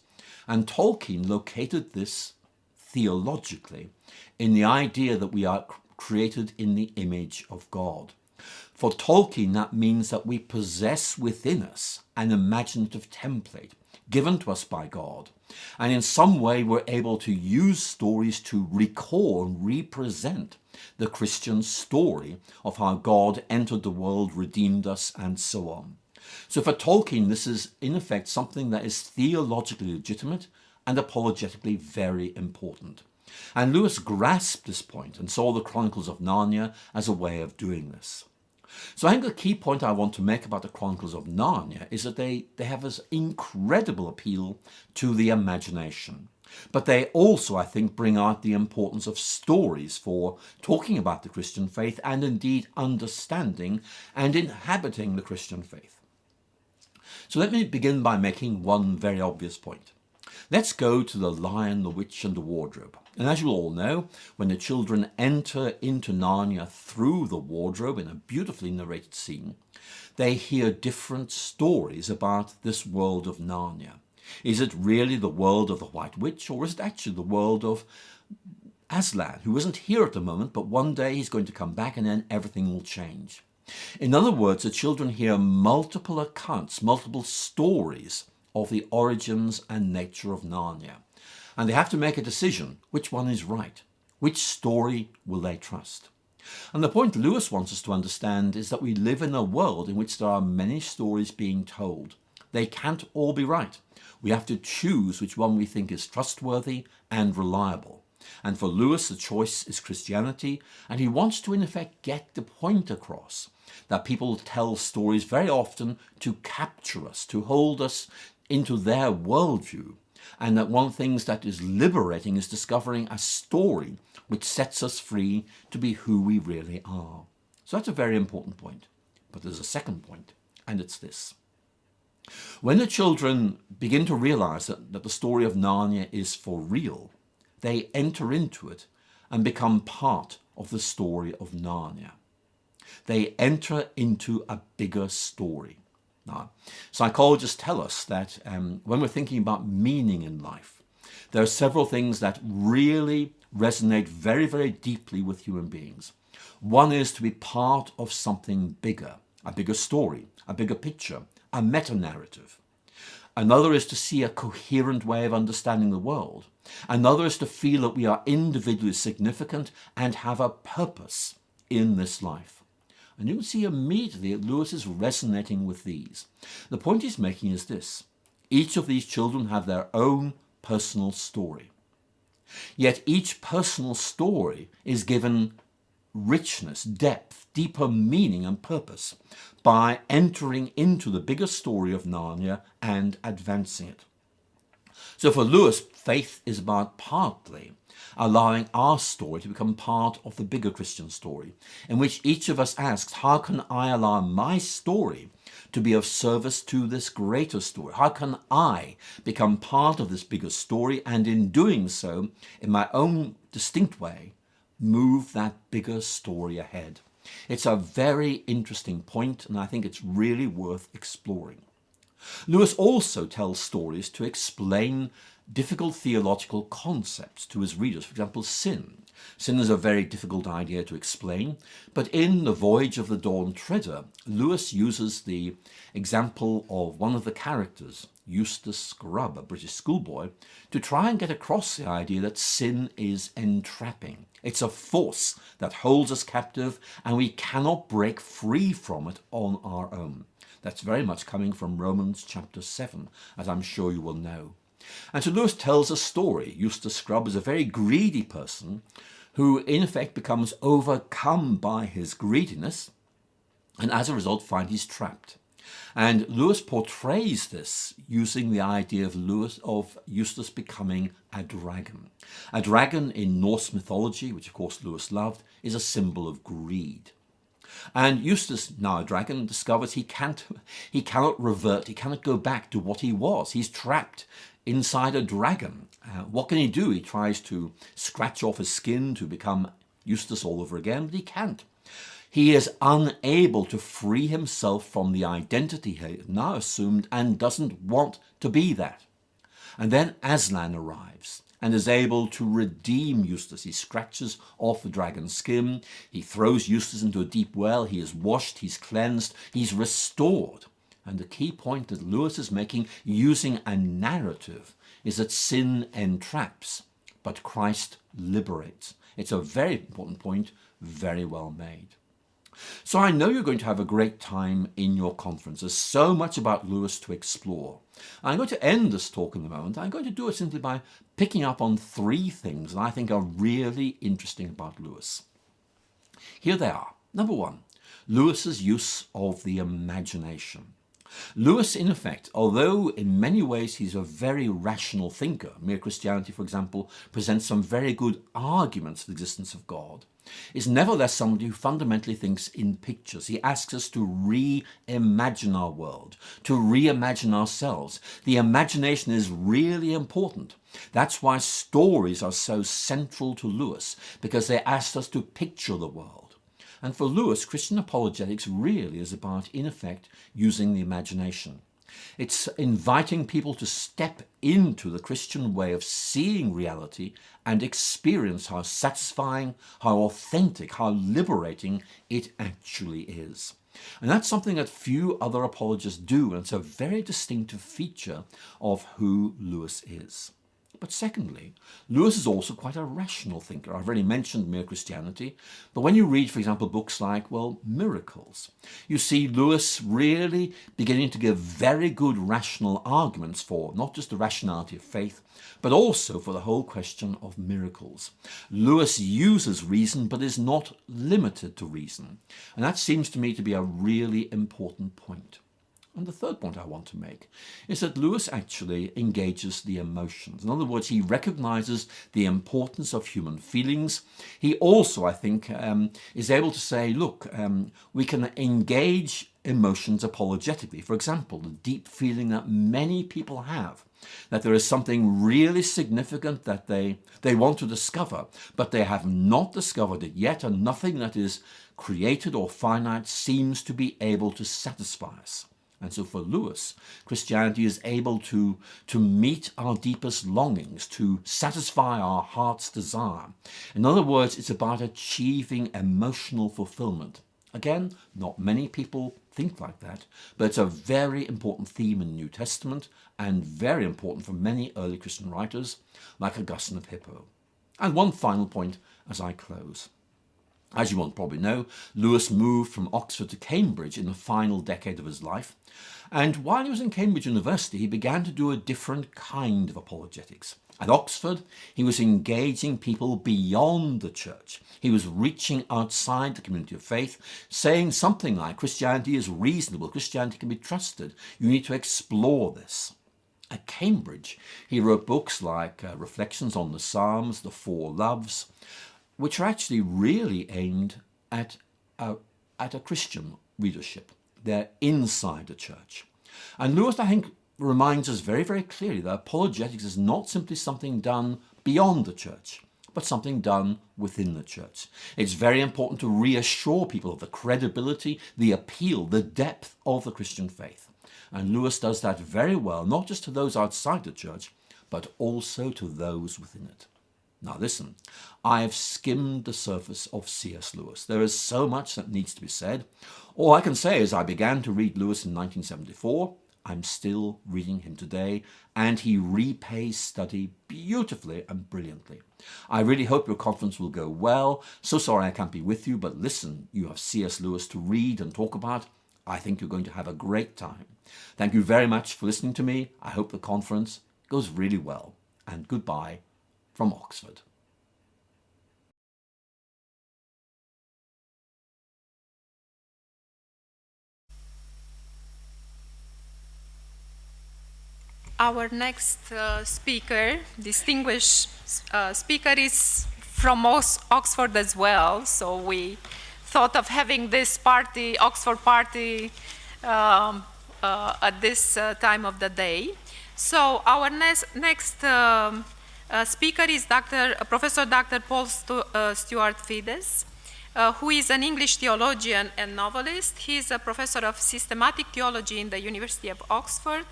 And Tolkien located this theologically in the idea that we are created in the image of God. For Tolkien, that means that we possess within us an imaginative template given to us by God. And in some way, we're able to use stories to recall and represent the Christian story of how God entered the world, redeemed us, and so on. So for Tolkien, this is in effect something that is theologically legitimate and apologetically very important. And Lewis grasped this point and saw the Chronicles of Narnia as a way of doing this. So I think the key point I want to make about the Chronicles of Narnia is that they have this incredible appeal to the imagination. But they also, I think, bring out the importance of stories for talking about the Christian faith and indeed understanding and inhabiting the Christian faith. So let me begin by making one very obvious point. Let's go to The Lion, the Witch and the Wardrobe. And as you all know, when the children enter into Narnia through the wardrobe in a beautifully narrated scene, they hear different stories about this world of Narnia. Is it really the world of the White Witch, or is it actually the world of Aslan, who isn't here at the moment, but one day he's going to come back and then everything will change? In other words, the children hear multiple accounts, multiple stories of the origins and nature of Narnia. And they have to make a decision, which one is right? Which story will they trust? And the point Lewis wants us to understand is that we live in a world in which there are many stories being told. They can't all be right. We have to choose which one we think is trustworthy and reliable. And for Lewis, the choice is Christianity, and he wants to, in effect, get the point across that people tell stories very often to capture us, to hold us into their worldview, and that one of the things that is liberating is discovering a story which sets us free to be who we really are. So that's a very important point. But there's a second point, and it's this. When the children begin to realize that the story of Narnia is for real, they enter into it and become part of the story of Narnia. They enter into a bigger story. Now, psychologists tell us that when we're thinking about meaning in life, there are several things that really resonate very, very deeply with human beings. One is to be part of something bigger, a bigger story, a bigger picture, a meta-narrative. Another is to see a coherent way of understanding the world. Another is to feel that we are individually significant and have a purpose in this life. And you can see immediately that Lewis is resonating with these. The point he's making is this. Each of these children have their own personal story. Yet each personal story is given richness, depth, deeper meaning and purpose by entering into the bigger story of Narnia and advancing it. So for Lewis, faith is about partly allowing our story to become part of the bigger Christian story, in which each of us asks, how can I allow my story to be of service to this greater story? How can I become part of this bigger story, and in doing so, in my own distinct way, move that bigger story ahead? It's a very interesting point, and I think it's really worth exploring. Lewis also tells stories to explain difficult theological concepts to his readers. For example, sin. Sin is a very difficult idea to explain, but in The Voyage of the Dawn Treader, Lewis uses the example of one of the characters, Eustace Scrubb, a British schoolboy, to try and get across the idea that sin is entrapping. It's a force that holds us captive, and we cannot break free from it on our own. That's very much coming from Romans chapter 7, as I'm sure you will know. And so Lewis tells a story. Eustace Scrubb is a very greedy person who in effect becomes overcome by his greediness and as a result finds he's trapped. And Lewis portrays this using the idea of Eustace becoming a dragon. A dragon in Norse mythology, which of course Lewis loved, is a symbol of greed. And Eustace, now a dragon, discovers he cannot revert, he cannot go back to what he was. He's trapped inside a dragon. What can he do? He tries to scratch off his skin to become Eustace all over again, but he can't. He is unable to free himself from the identity he has now assumed and doesn't want to be that. And then Aslan arrives and is able to redeem Eustace. He scratches off the dragon's skin, he throws Eustace into a deep well, he is washed, he's cleansed, he's restored. And the key point that Lewis is making using a narrative is that sin entraps, but Christ liberates. It's a very important point, very well made. So I know you're going to have a great time in your conference. There's so much about Lewis to explore. I'm going to end this talk in a moment. I'm going to do it simply by picking up on 3 things that I think are really interesting about Lewis. Here they are. Number 1, Lewis's use of the imagination. Lewis, in effect, although in many ways he's a very rational thinker, Mere Christianity, for example, presents some very good arguments for the existence of God, is nevertheless somebody who fundamentally thinks in pictures. He asks us to reimagine our world, to reimagine ourselves. The imagination is really important. That's why stories are so central to Lewis, because they ask us to picture the world. And for Lewis, Christian apologetics really is about, in effect, using the imagination. It's inviting people to step into the Christian way of seeing reality and experience how satisfying, how authentic, how liberating it actually is. And that's something that few other apologists do, and it's a very distinctive feature of who Lewis is. But secondly, Lewis is also quite a rational thinker. I've already mentioned Mere Christianity, but when you read, for example, books like, Miracles, you see Lewis really beginning to give very good rational arguments for not just the rationality of faith, but also for the whole question of miracles. Lewis uses reason, but is not limited to reason. And that seems to me to be a really important point. And the third point I want to make is that Lewis actually engages the emotions. In other words, he recognizes the importance of human feelings. He also, I think, is able to say, look, we can engage emotions apologetically. For example, the deep feeling that many people have, that there is something really significant that they want to discover, but they have not discovered it yet, and nothing that is created or finite seems to be able to satisfy us. And so for Lewis, Christianity is able to meet our deepest longings, to satisfy our heart's desire. In other words, it's about achieving emotional fulfillment. Again, not many people think like that, but it's a very important theme in the New Testament and very important for many early Christian writers like Augustine of Hippo. And one final point as I close. As you will probably know, Lewis moved from Oxford to Cambridge in the final decade of his life. And while he was in Cambridge University, he began to do a different kind of apologetics. At Oxford, he was engaging people beyond the church. He was reaching outside the community of faith, saying something like, Christianity is reasonable, Christianity can be trusted, you need to explore this. At Cambridge, he wrote books like Reflections on the Psalms, The Four Loves, which are actually really aimed at a Christian readership. They're inside the church. And Lewis, I think, reminds us very, very clearly that apologetics is not simply something done beyond the church, but something done within the church. It's very important to reassure people of the credibility, the appeal, the depth of the Christian faith. And Lewis does that very well, not just to those outside the church, but also to those within it. Now listen, I have skimmed the surface of C.S. Lewis. There is so much that needs to be said. All I can say is I began to read Lewis in 1974. I'm still reading him today, and he repays study beautifully and brilliantly. I really hope your conference will go well. So sorry I can't be with you, but listen, you have C.S. Lewis to read and talk about. I think you're going to have a great time. Thank you very much for listening to me. I hope the conference goes really well. And goodbye from Oxford. Our next speaker, distinguished speaker, is from Oxford as well. So we thought of having this party, Oxford party, at this time of the day. So our next speaker is Professor Dr. Paul Stuart Fiddes, who is an English theologian and novelist. He is a professor of systematic theology in the University of Oxford,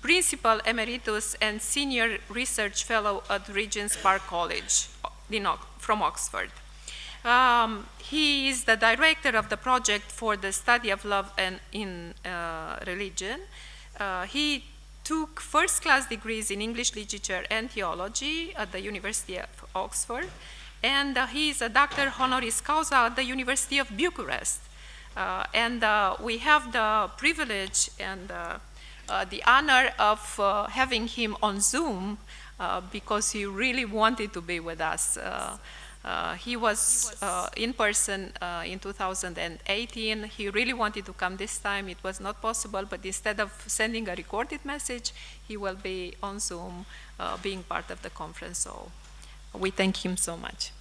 Principal Emeritus and Senior Research Fellow at Regent's Park College from Oxford. He is the director of the project for the study of love and in religion. He took first-class degrees in English literature and theology at the University of Oxford, and he is a doctor honoris causa at the University of Bucharest. We have the privilege and the honor of having him on Zoom because he really wanted to be with us. He was in person in 2018. He really wanted to come this time. It was not possible, but instead of sending a recorded message, he will be on Zoom being part of the conference. So we thank him so much.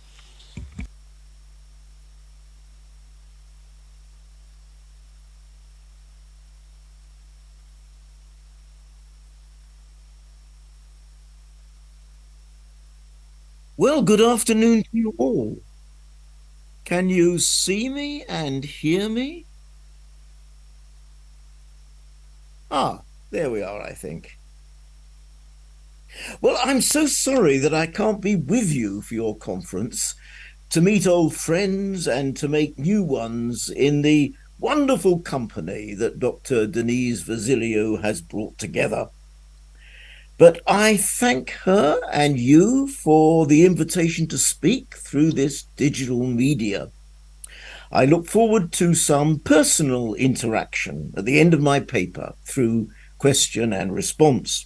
Well, good afternoon to you all. Can you see me and hear me? Ah, there we are, I think. Well, I'm so sorry that I can't be with you for your conference to meet old friends and to make new ones in the wonderful company that Dr. Denise Vasiliou has brought together. But I thank her and you for the invitation to speak through this digital media. I look forward to some personal interaction at the end of my paper through question and response.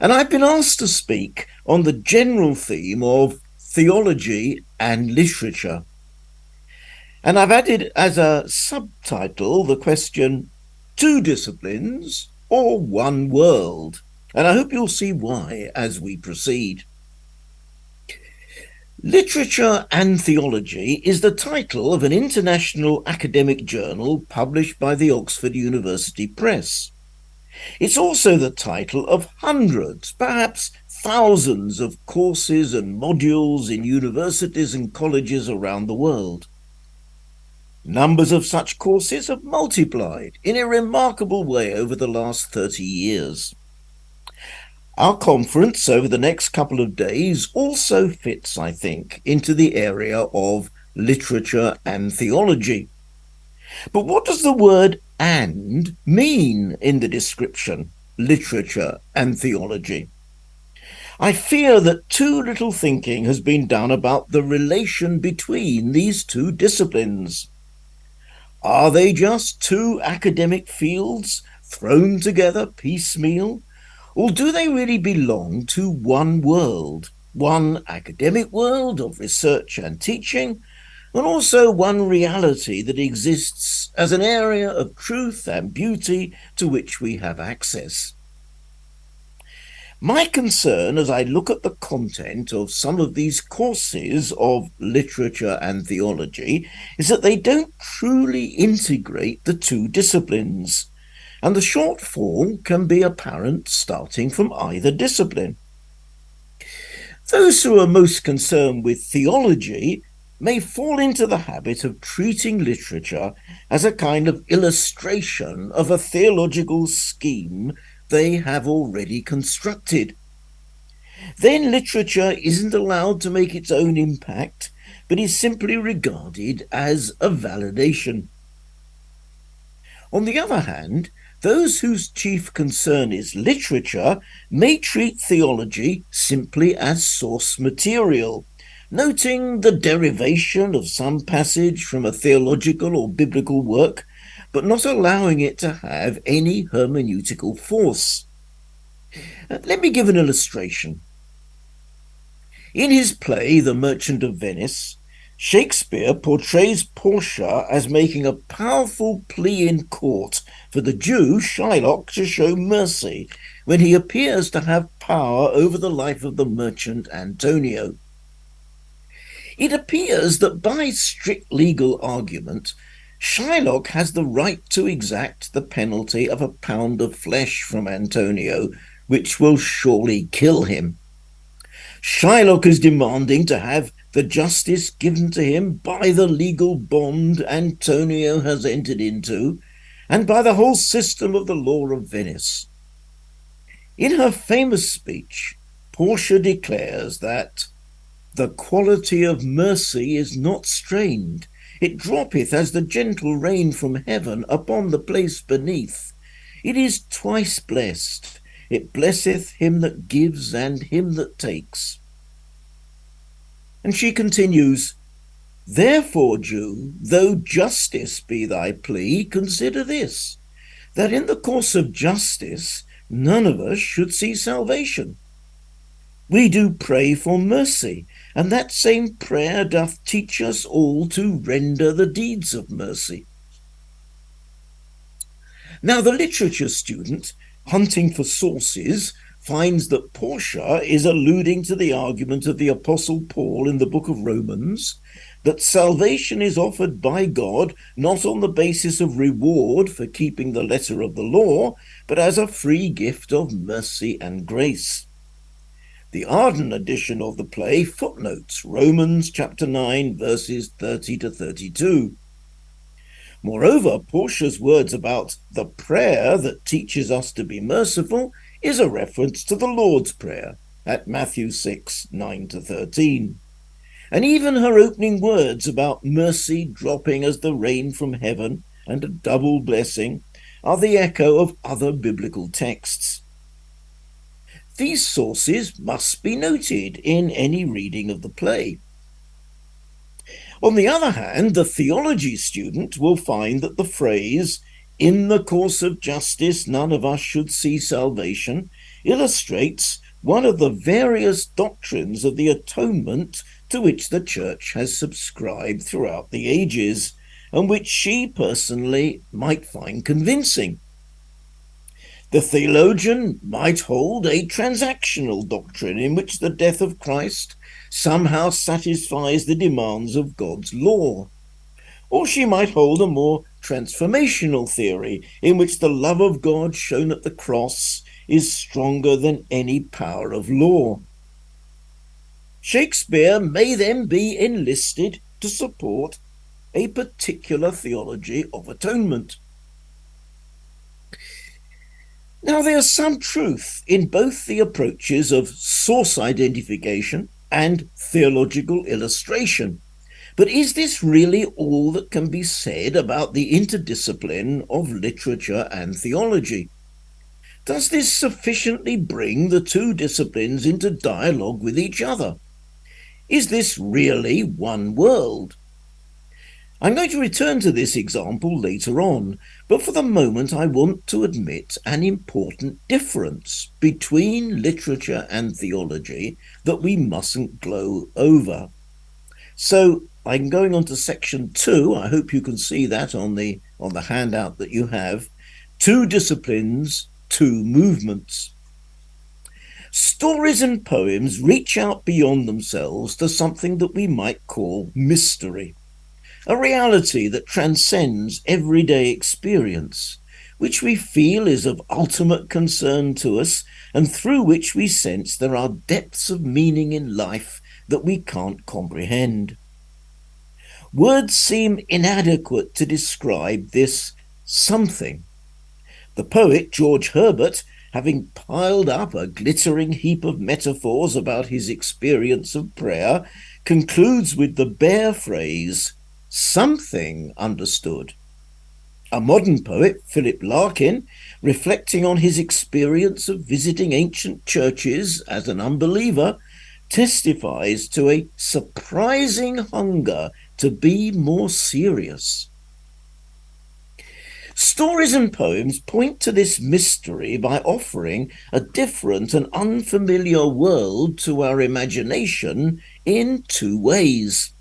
And I've been asked to speak on the general theme of theology and literature. And I've added as a subtitle the question, 2 disciplines or 1 world? And I hope you'll see why as we proceed. Literature and Theology is the title of an international academic journal published by the Oxford University Press. It's also the title of hundreds, perhaps thousands of courses and modules in universities and colleges around the world. Numbers of such courses have multiplied in a remarkable way over the last 30 years. Our conference over the next couple of days also fits, I think, into the area of literature and theology. But what does the word "and" mean in the description, literature and theology? I fear that too little thinking has been done about the relation between these 2 disciplines. Are they just 2 academic fields thrown together piecemeal? Or do they really belong to 1 world, 1 academic world of research and teaching, and also 1 reality that exists as an area of truth and beauty to which we have access? My concern as I look at the content of some of these courses of literature and theology is that they don't truly integrate the 2 disciplines, and the shortfall can be apparent starting from either discipline. Those who are most concerned with theology may fall into the habit of treating literature as a kind of illustration of a theological scheme they have already constructed. Then literature isn't allowed to make its own impact, but is simply regarded as a validation. On the other hand, those whose chief concern is literature may treat theology simply as source material, noting the derivation of some passage from a theological or biblical work, but not allowing it to have any hermeneutical force. Let me give an illustration. In his play, The Merchant of Venice, Shakespeare portrays Portia as making a powerful plea in court for the Jew Shylock to show mercy when he appears to have power over the life of the merchant Antonio. It appears that by strict legal argument, Shylock has the right to exact the penalty of a pound of flesh from Antonio, which will surely kill him. Shylock is demanding to have the justice given to him by the legal bond Antonio has entered into, and by the whole system of the law of Venice. In her famous speech, Portia declares that the quality of mercy is not strained. It droppeth as the gentle rain from heaven upon the place beneath. It is twice blessed. It blesseth him that gives and him that takes. And she continues, therefore, Jew, though justice be thy plea, consider this, that in the course of justice none of us should see salvation. We do pray for mercy, and that same prayer doth teach us all to render the deeds of mercy. Now the literature student, hunting for sources, finds that Portia is alluding to the argument of the Apostle Paul in the book of Romans, that salvation is offered by God not on the basis of reward for keeping the letter of the law, but as a free gift of mercy and grace. The Arden edition of the play footnotes Romans chapter 9, verses 30 to 32. Moreover, Portia's words about the prayer that teaches us to be merciful is a reference to the Lord's Prayer at Matthew 6, 9 to 13. And even her opening words about mercy dropping as the rain from heaven and a double blessing are the echo of other biblical texts. These sources must be noted in any reading of the play. On the other hand, the theology student will find that the phrase, in the course of justice none of us should see salvation, illustrates one of the various doctrines of the atonement to which the Church has subscribed throughout the ages, and which she personally might find convincing. The theologian might hold a transactional doctrine in which the death of Christ somehow satisfies the demands of God's law. Or she might hold a more transformational theory in which the love of God shown at the cross is stronger than any power of law. Shakespeare may then be enlisted to support a particular theology of atonement. Now, there's some truth in both the approaches of source identification and theological illustration. But is this really all that can be said about the interdiscipline of literature and theology? Does this sufficiently bring the two disciplines into dialogue with each other? Is this really one world? I'm going to return to this example later on, but for the moment I want to admit an important difference between literature and theology that we mustn't glow over. So I'm going on to section 2. I hope you can see that on the handout that you have. 2 disciplines, 2 movements. Stories and poems reach out beyond themselves to something that we might call mystery. A reality that transcends everyday experience, which we feel is of ultimate concern to us, and through which we sense there are depths of meaning in life that we can't comprehend. Words seem inadequate to describe this something. The poet George Herbert, having piled up a glittering heap of metaphors about his experience of prayer, concludes with the bare phrase, something understood. A modern poet, Philip Larkin, reflecting on his experience of visiting ancient churches as an unbeliever, testifies to a surprising hunger to be more serious. Stories and poems point to this mystery by offering a different and unfamiliar world to our imagination in two ways.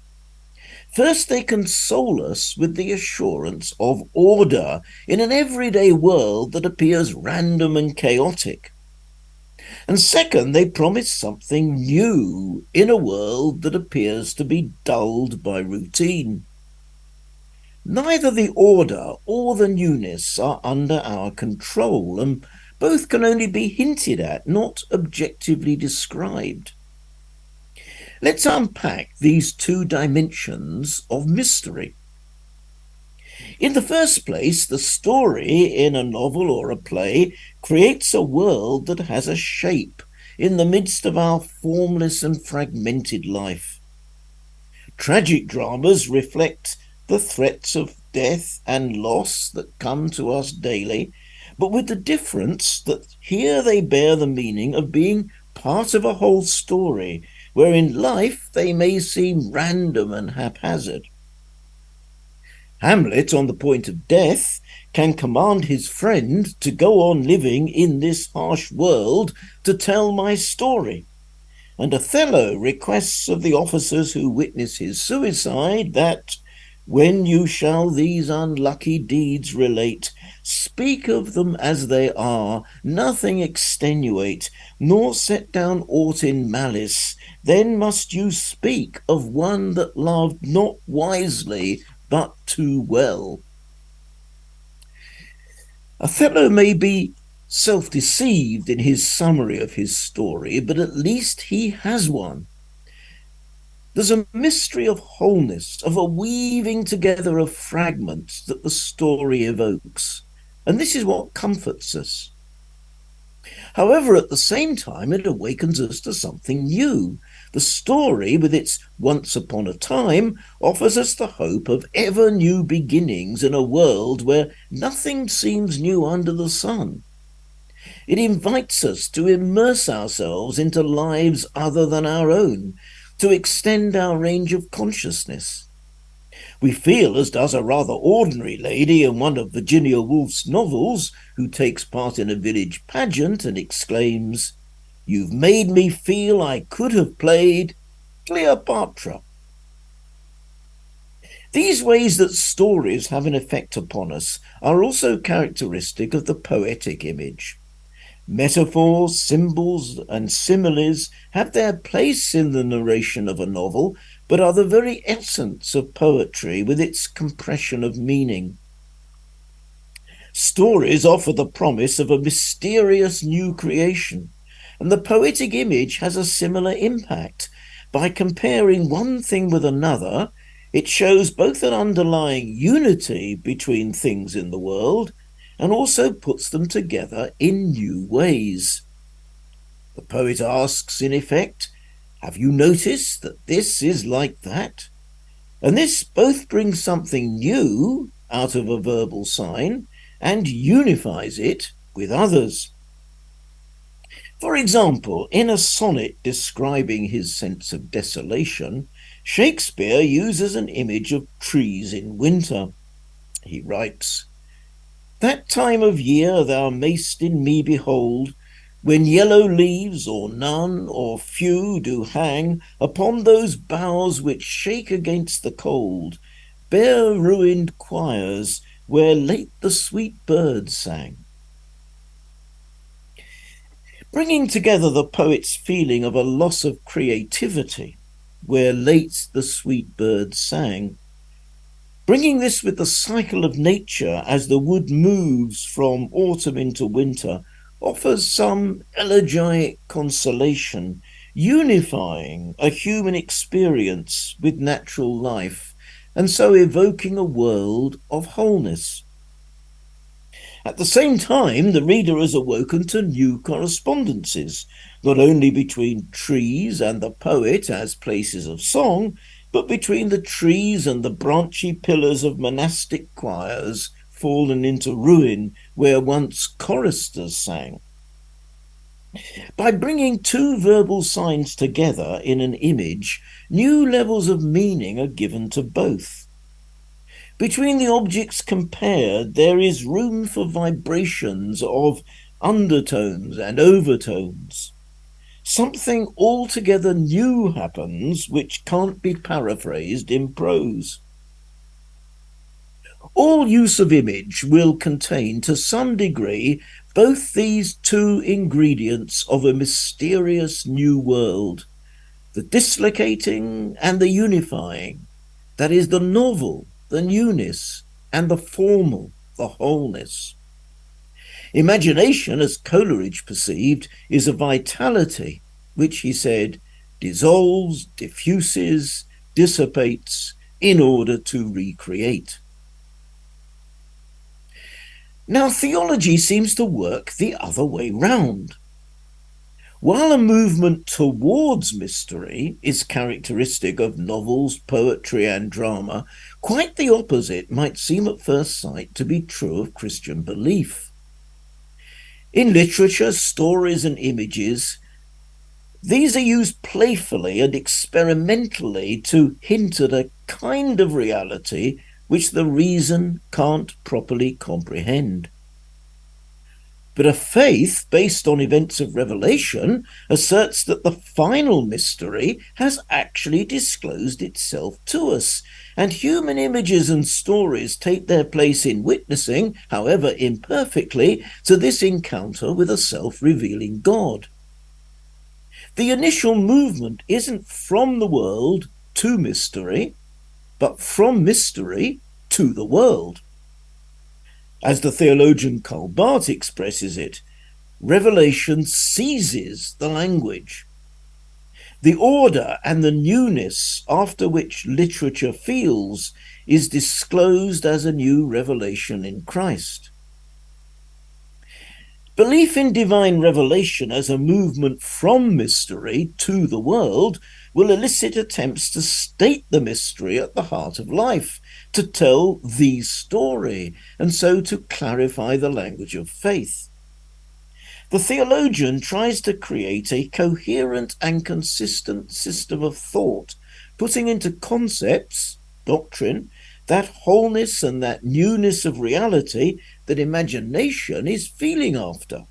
First, they console us with the assurance of order in an everyday world that appears random and chaotic. And second, they promise something new in a world that appears to be dulled by routine. Neither the order or the newness are under our control, and both can only be hinted at, not objectively described. Let's unpack these two dimensions of mystery. In the first place, the story in a novel or a play creates a world that has a shape in the midst of our formless and fragmented life. Tragic dramas reflect the threats of death and loss that come to us daily, but with the difference that here they bear the meaning of being part of a whole story, where in life they may seem random and haphazard. Hamlet, on the point of death, can command his friend to go on living in this harsh world to tell my story. And Othello requests of the officers who witness his suicide that, when you shall these unlucky deeds relate, speak of them as they are, nothing extenuate, nor set down aught in malice. Then must you speak of one that loved not wisely, but too well. Othello may be self-deceived in his summary of his story, but at least he has one. There's a mystery of wholeness, of a weaving together of fragments that the story evokes, and this is what comforts us. However, at the same time, it awakens us to something new. The story, with its once upon a time, offers us the hope of ever new beginnings in a world where nothing seems new under the sun. It invites us to immerse ourselves into lives other than our own, to extend our range of consciousness. We feel, as does a rather ordinary lady in one of Virginia Woolf's novels, who takes part in a village pageant and exclaims, "You've made me feel I could have played Cleopatra." These ways that stories have an effect upon us are also characteristic of the poetic image. Metaphors, symbols, and similes have their place in the narration of a novel, but are the very essence of poetry with its compression of meaning. Stories offer the promise of a mysterious new creation, and the poetic image has a similar impact. By comparing one thing with another, it shows both an underlying unity between things in the world and also puts them together in new ways. The poet asks, in effect, have you noticed that this is like that? And this both brings something new out of a verbal sign and unifies it with others. For example, in a sonnet describing his sense of desolation, Shakespeare uses an image of trees in winter. He writes, "That time of year thou mayst in me behold, when yellow leaves, or none, or few, do hang upon those boughs which shake against the cold, bare ruined choirs, where late the sweet birds sang." Bringing together the poet's feeling of a loss of creativity, where late the sweet birds sang, bringing this with the cycle of nature as the wood moves from autumn into winter, offers some elegiac consolation, unifying a human experience with natural life, and so evoking a world of wholeness. At the same time, the reader has awoken to new correspondences, not only between trees and the poet as places of song, but between the trees and the branchy pillars of monastic choirs fallen into ruin where once choristers sang. By bringing two verbal signs together in an image, new levels of meaning are given to both. Between the objects compared, there is room for vibrations of undertones and overtones. Something altogether new happens which can't be paraphrased in prose. All use of image will contain, to some degree, both these two ingredients of a mysterious new world, the dislocating and the unifying, that is, the novel, the newness, and the formal, the wholeness. Imagination, as Coleridge perceived, is a vitality which, he said, dissolves, diffuses, dissipates in order to recreate. Now, theology seems to work the other way round. While a movement towards mystery is characteristic of novels, poetry, and drama, quite the opposite might seem at first sight to be true of Christian belief. In literature, stories, and images, these are used playfully and experimentally to hint at a kind of reality which the reason can't properly comprehend. But a faith based on events of revelation asserts that the final mystery has actually disclosed itself to us, and human images and stories take their place in witnessing, however imperfectly, to this encounter with a self-revealing God. The initial movement isn't from the world to mystery, but from mystery to the world. As the theologian Karl Barth expresses it, revelation seizes the language. The order and the newness after which literature feels is disclosed as a new revelation in Christ. Belief in divine revelation as a movement from mystery to the world will elicit attempts to state the mystery at the heart of life, to tell the story, and so to clarify the language of faith. The theologian tries to create a coherent and consistent system of thought, putting into concepts, doctrine, that wholeness and that newness of reality that imagination is feeling after.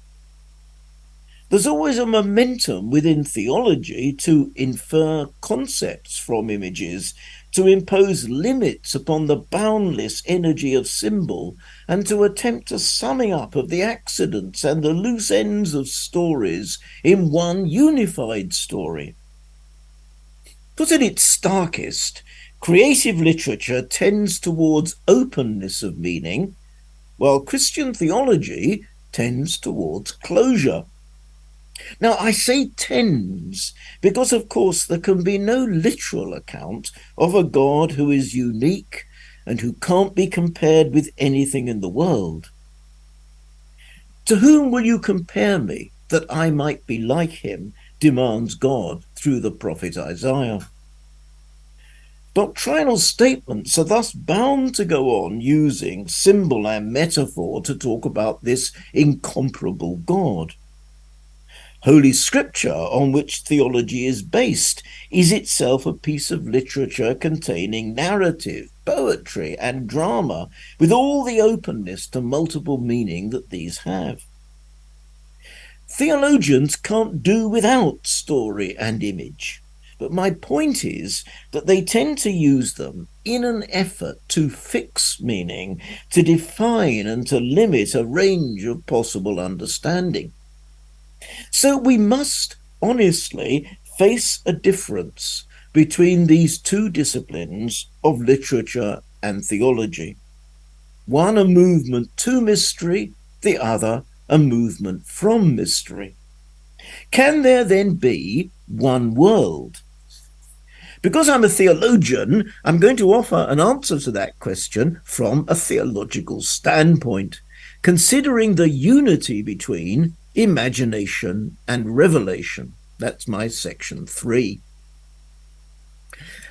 There's always a momentum within theology to infer concepts from images, to impose limits upon the boundless energy of symbol, and to attempt a summing up of the accidents and the loose ends of stories in one unified story. Put at its starkest, creative literature tends towards openness of meaning, while Christian theology tends towards closure. Now, I say tends because, of course, there can be no literal account of a God who is unique and who can't be compared with anything in the world. To whom will you compare me that I might be like him, demands God through the prophet Isaiah. Doctrinal statements are thus bound to go on using symbol and metaphor to talk about this incomparable God. Holy Scripture, on which theology is based, is itself a piece of literature containing narrative, poetry, and drama, with all the openness to multiple meaning that these have. Theologians can't do without story and image, but my point is that they tend to use them in an effort to fix meaning, to define and to limit a range of possible understanding. So we must honestly face a difference between these two disciplines of literature and theology. One a movement to mystery, the other a movement from mystery. Can there then be one world? Because I'm a theologian, I'm going to offer an answer to that question from a theological standpoint, considering the unity between imagination and revelation. That's my section 3.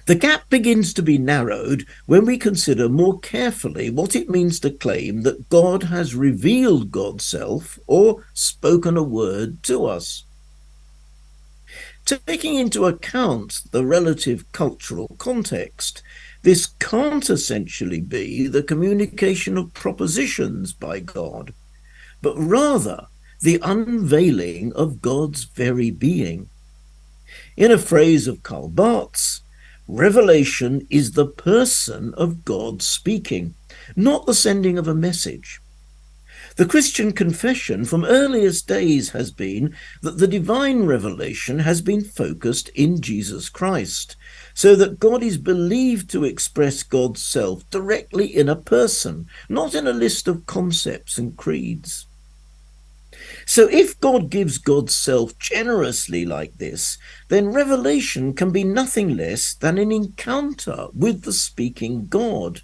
The gap begins to be narrowed when we consider more carefully what it means to claim that God has revealed God's self or spoken a word to us. Taking into account the relative cultural context, This can't essentially be the communication of propositions by God, but rather the unveiling of God's very being. In a phrase of Karl Barth's, revelation is the person of God speaking, not the sending of a message. The Christian confession from earliest days has been that the divine revelation has been focused in Jesus Christ, so that God is believed to express God's self directly in a person, not in a list of concepts and creeds. So if God gives God's self generously like this, then revelation can be nothing less than an encounter with the speaking God,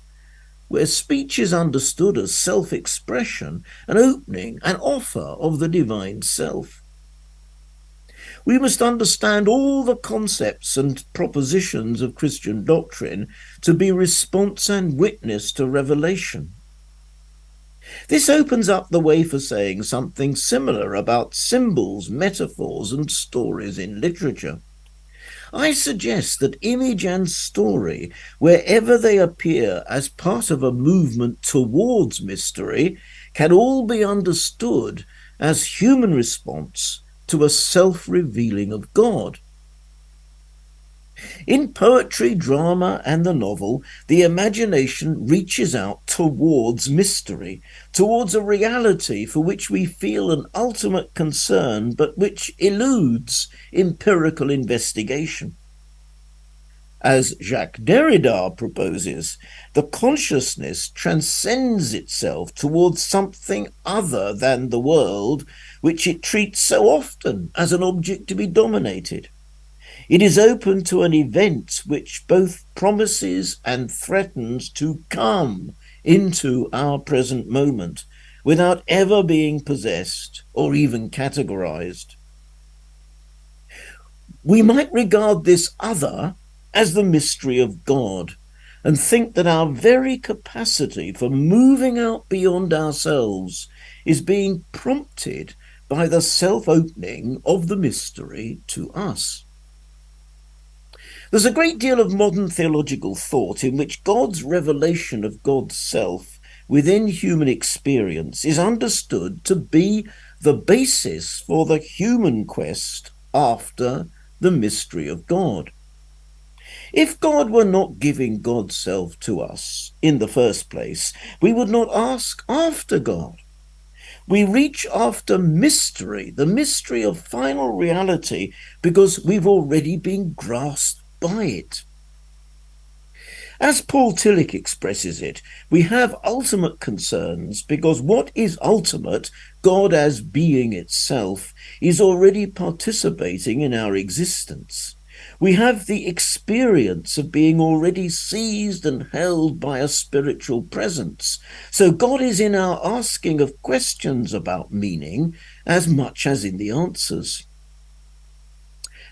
where speech is understood as self-expression, an opening, an offer of the divine self. We must understand all the concepts and propositions of Christian doctrine to be response and witness to revelation. This opens up the way for saying something similar about symbols, metaphors, and stories in literature. I suggest that image and story, wherever they appear as part of a movement towards mystery, can all be understood as human response to a self-revealing of God. In poetry, drama, and the novel, the imagination reaches out towards mystery, towards a reality for which we feel an ultimate concern, but which eludes empirical investigation. As Jacques Derrida proposes, the consciousness transcends itself towards something other than the world, which it treats so often as an object to be dominated. It is open to an event which both promises and threatens to come into our present moment without ever being possessed or even categorized. We might regard this other as the mystery of God and think that our very capacity for moving out beyond ourselves is being prompted by the self-opening of the mystery to us. There's a great deal of modern theological thought in which God's revelation of God's self within human experience is understood to be the basis for the human quest after the mystery of God. If God were not giving God's self to us in the first place, we would not ask after God. We reach after mystery, the mystery of final reality, because we've already been grasped by it. As Paul Tillich expresses it, we have ultimate concerns because what is ultimate, God as being itself, is already participating in our existence. We have the experience of being already seized and held by a spiritual presence. So God is in our asking of questions about meaning as much as in the answers.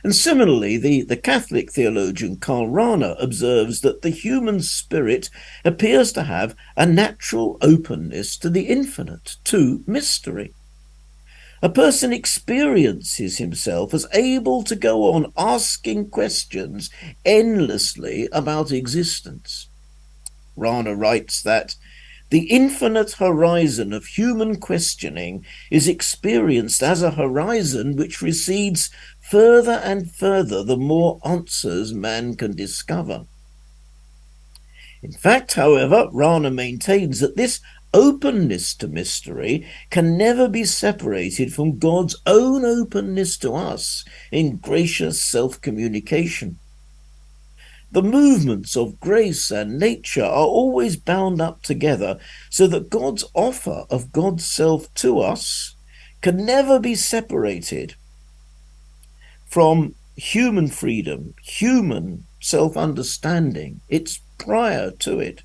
And similarly, the Catholic theologian Karl Rahner observes that the human spirit appears to have a natural openness to the infinite, to mystery. A person experiences himself as able to go on asking questions endlessly about existence. Rahner writes that the infinite horizon of human questioning is experienced as a horizon which recedes further and further the more answers man can discover. In fact, however, Rahner maintains that this openness to mystery can never be separated from God's own openness to us in gracious self-communication. The movements of grace and nature are always bound up together so that God's offer of God's self to us can never be separated from human freedom, human self-understanding. It's prior to it.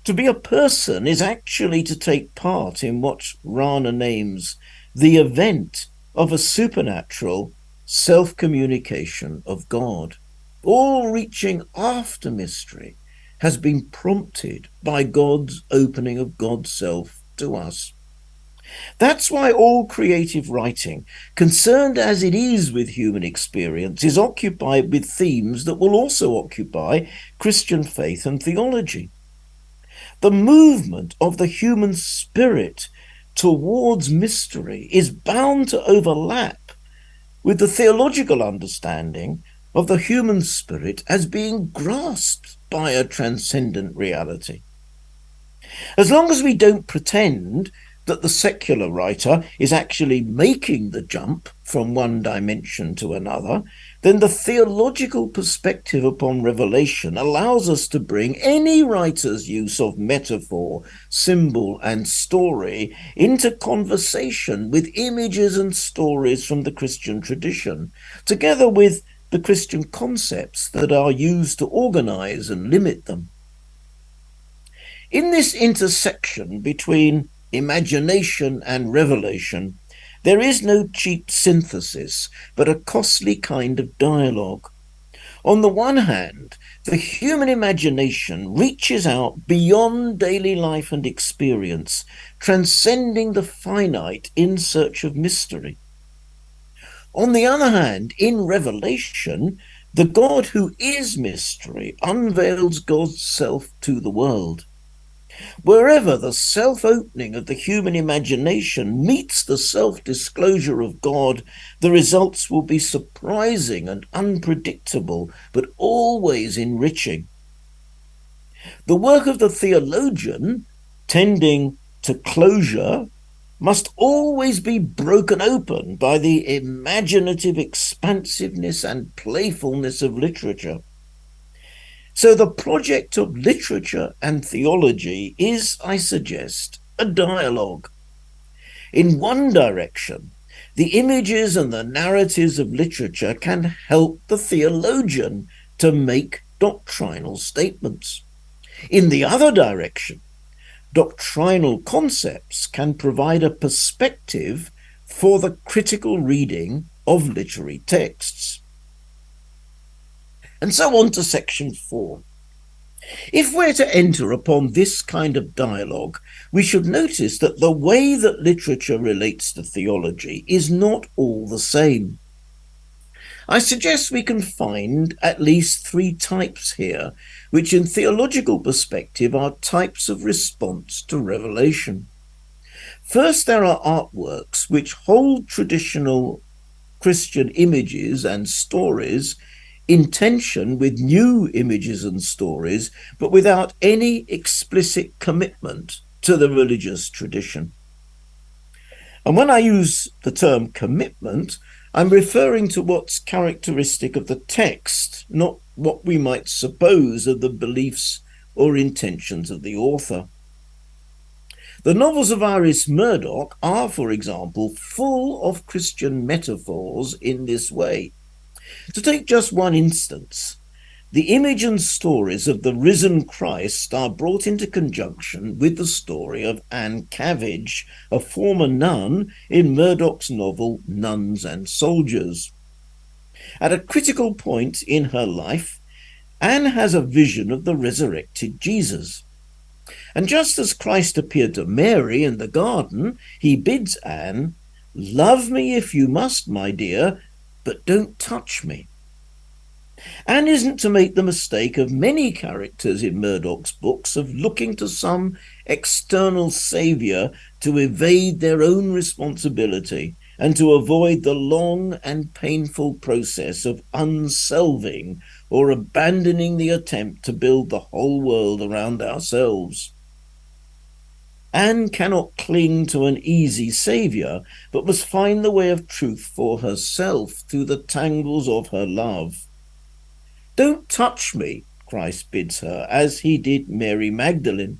To be a person is actually to take part in what Rahner names the event of a supernatural self-communication of God. All reaching after mystery has been prompted by God's opening of God's self to us. That's why all creative writing, concerned as it is with human experience, is occupied with themes that will also occupy Christian faith and theology. The movement of the human spirit towards mystery is bound to overlap with the theological understanding of the human spirit as being grasped by a transcendent reality. As long as we don't pretend that the secular writer is actually making the jump from one dimension to another, then the theological perspective upon revelation allows us to bring any writer's use of metaphor, symbol, and story into conversation with images and stories from the Christian tradition, together with the Christian concepts that are used to organize and limit them. In this intersection between imagination and revelation, there is no cheap synthesis, but a costly kind of dialogue. On the one hand, the human imagination reaches out beyond daily life and experience, transcending the finite in search of mystery. On the other hand, in revelation, the God who is mystery unveils God's self to the world. Wherever the self-opening of the human imagination meets the self-disclosure of God, the results will be surprising and unpredictable, but always enriching. The work of the theologian, tending to closure, must always be broken open by the imaginative expansiveness and playfulness of literature. So the project of literature and theology is, I suggest, a dialogue. In one direction, the images and the narratives of literature can help the theologian to make doctrinal statements. In the other direction, doctrinal concepts can provide a perspective for the critical reading of literary texts. And so on to section 4. If we're to enter upon this kind of dialogue, we should notice that the way that literature relates to theology is not all the same. I suggest we can find at least 3 types here, which in theological perspective are types of response to revelation. First, there are artworks which hold traditional Christian images and stories in tension with new images and stories, but without any explicit commitment to the religious tradition. And when I use the term commitment, I'm referring to what's characteristic of the text, not what we might suppose are the beliefs or intentions of the author. The novels of Iris Murdoch are, for example, full of Christian metaphors in this way. To take just one instance, the image and stories of the risen Christ are brought into conjunction with the story of Anne Cabbage, a former nun in Murdoch's novel Nuns and Soldiers. At a critical point in her life, Anne has a vision of the resurrected Jesus. And just as Christ appeared to Mary in the garden, he bids Anne, "Love me if you must, my dear, but don't touch me." Anne isn't to make the mistake of many characters in Murdoch's books of looking to some external saviour to evade their own responsibility and to avoid the long and painful process of unselving or abandoning the attempt to build the whole world around ourselves. Anne cannot cling to an easy saviour, but must find the way of truth for herself through the tangles of her love. "Don't touch me," Christ bids her, as he did Mary Magdalene.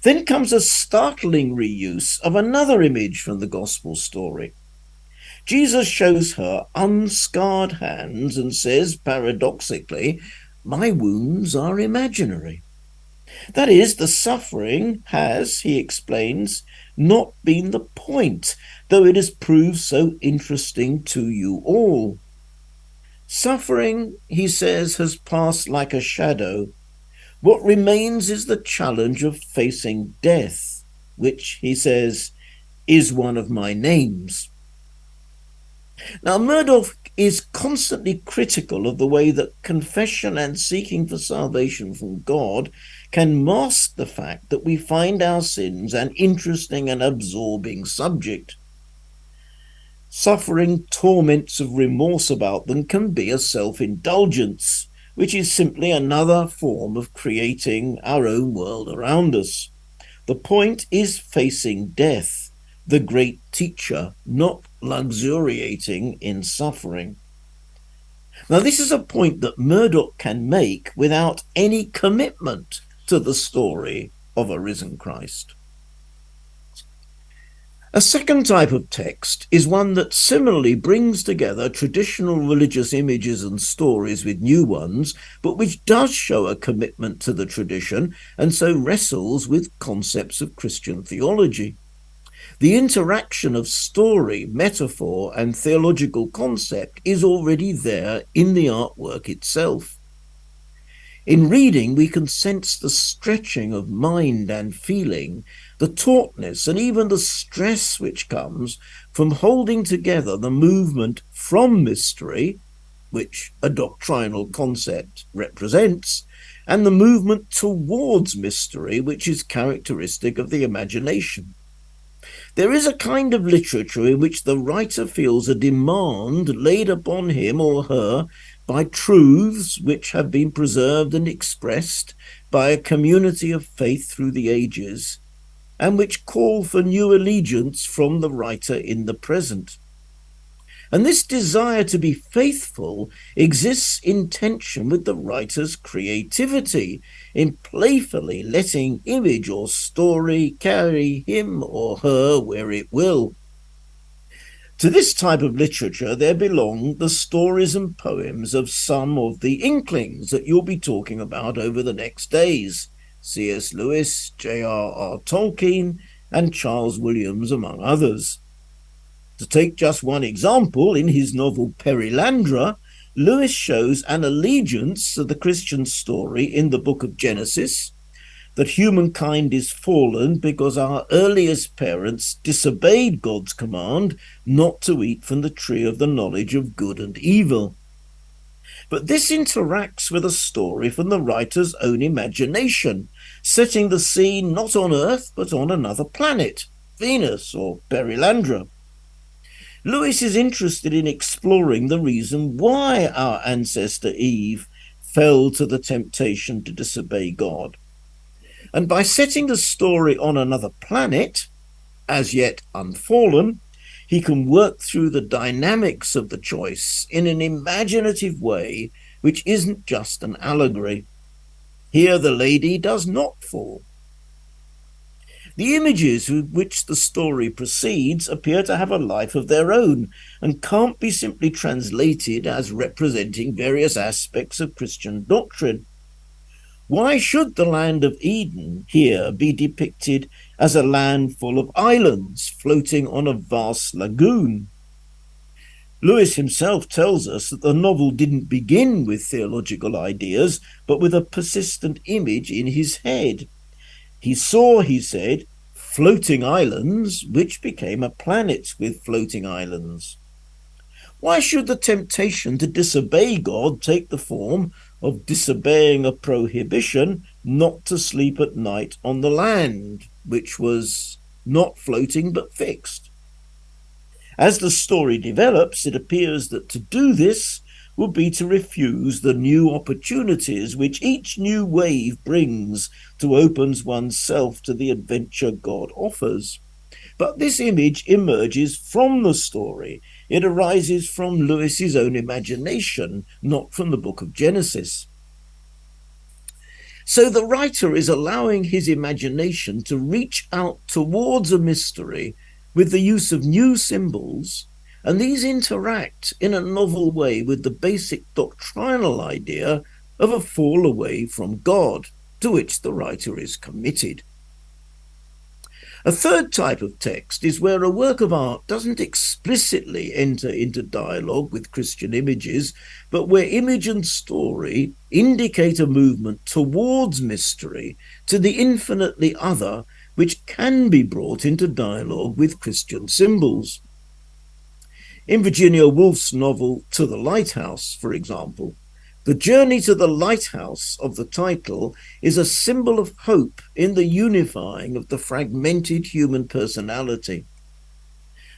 Then comes a startling reuse of another image from the gospel story. Jesus shows her unscarred hands and says, paradoxically, "My wounds are imaginary." That is, the suffering has, he explains, not been the point, though it has proved so interesting to you all. Suffering, he says, has passed like a shadow. What remains is the challenge of facing death, which, he says, is one of my names. Now, Murdoch is constantly critical of the way that confession and seeking for salvation from God can mask the fact that we find our sins an interesting and absorbing subject. Suffering torments of remorse about them can be a self-indulgence, which is simply another form of creating our own world around us. The point is facing death, the great teacher, not luxuriating in suffering. Now, this is a point that Murdoch can make without any commitment to the story of a risen Christ. A second type of text is one that similarly brings together traditional religious images and stories with new ones, but which does show a commitment to the tradition and so wrestles with concepts of Christian theology. The interaction of story, metaphor, and theological concept is already there in the artwork itself. In reading, we can sense the stretching of mind and feeling, the tautness, and even the stress which comes from holding together the movement from mystery, which a doctrinal concept represents, and the movement towards mystery, which is characteristic of the imagination. There is a kind of literature in which the writer feels a demand laid upon him or her by truths which have been preserved and expressed by a community of faith through the ages, and which call for new allegiance from the writer in the present. And this desire to be faithful exists in tension with the writer's creativity, in playfully letting image or story carry him or her where it will. To this type of literature there belong the stories and poems of some of the inklings that you'll be talking about over the next days: C.S. Lewis, J.R.R. Tolkien, and Charles Williams, among others. To take just one example, in his novel Perilandra, Lewis shows an allegiance to the Christian story in the book of Genesis, that humankind is fallen because our earliest parents disobeyed God's command not to eat from the tree of the knowledge of good and evil. But this interacts with a story from the writer's own imagination, setting the scene not on Earth but on another planet, Venus or Perilandra. Lewis is interested in exploring the reason why our ancestor Eve fell to the temptation to disobey God. And by setting the story on another planet, as yet unfallen, he can work through the dynamics of the choice in an imaginative way which isn't just an allegory. Here the lady does not fall. The images with which the story proceeds appear to have a life of their own and can't be simply translated as representing various aspects of Christian doctrine. Why should the land of Eden here be depicted as a land full of islands floating on a vast lagoon? Lewis himself tells us that the novel didn't begin with theological ideas, but with a persistent image in his head. He saw, he said, floating islands, which became a planet with floating islands. Why should the temptation to disobey God take the form of disobeying a prohibition not to sleep at night on the land, which was not floating but fixed? As the story develops, it appears that to do this would be to refuse the new opportunities which each new wave brings to open oneself to the adventure God offers. But this image emerges from the story. It arises from Lewis's own imagination, not from the book of Genesis. So the writer is allowing his imagination to reach out towards a mystery with the use of new symbols, and these interact in a novel way with the basic doctrinal idea of a fall away from God, to which the writer is committed. A third type of text is where a work of art doesn't explicitly enter into dialogue with Christian images, but where image and story indicate a movement towards mystery, to the infinitely other, which can be brought into dialogue with Christian symbols. In Virginia Woolf's novel To the Lighthouse, for example, the journey to the lighthouse of the title is a symbol of hope in the unifying of the fragmented human personality.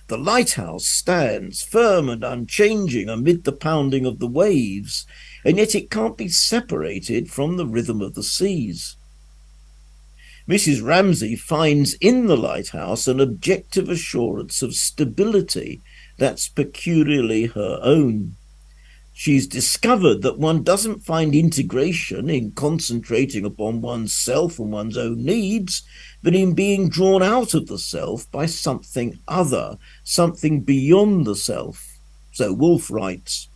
The lighthouse stands firm and unchanging amid the pounding of the waves, and yet it can't be separated from the rhythm of the seas. Mrs. Ramsay finds in the lighthouse an objective assurance of stability that's peculiarly her own. She's discovered that one doesn't find integration in concentrating upon one's self and one's own needs, but in being drawn out of the self by something other, something beyond the self. So Woolf writes,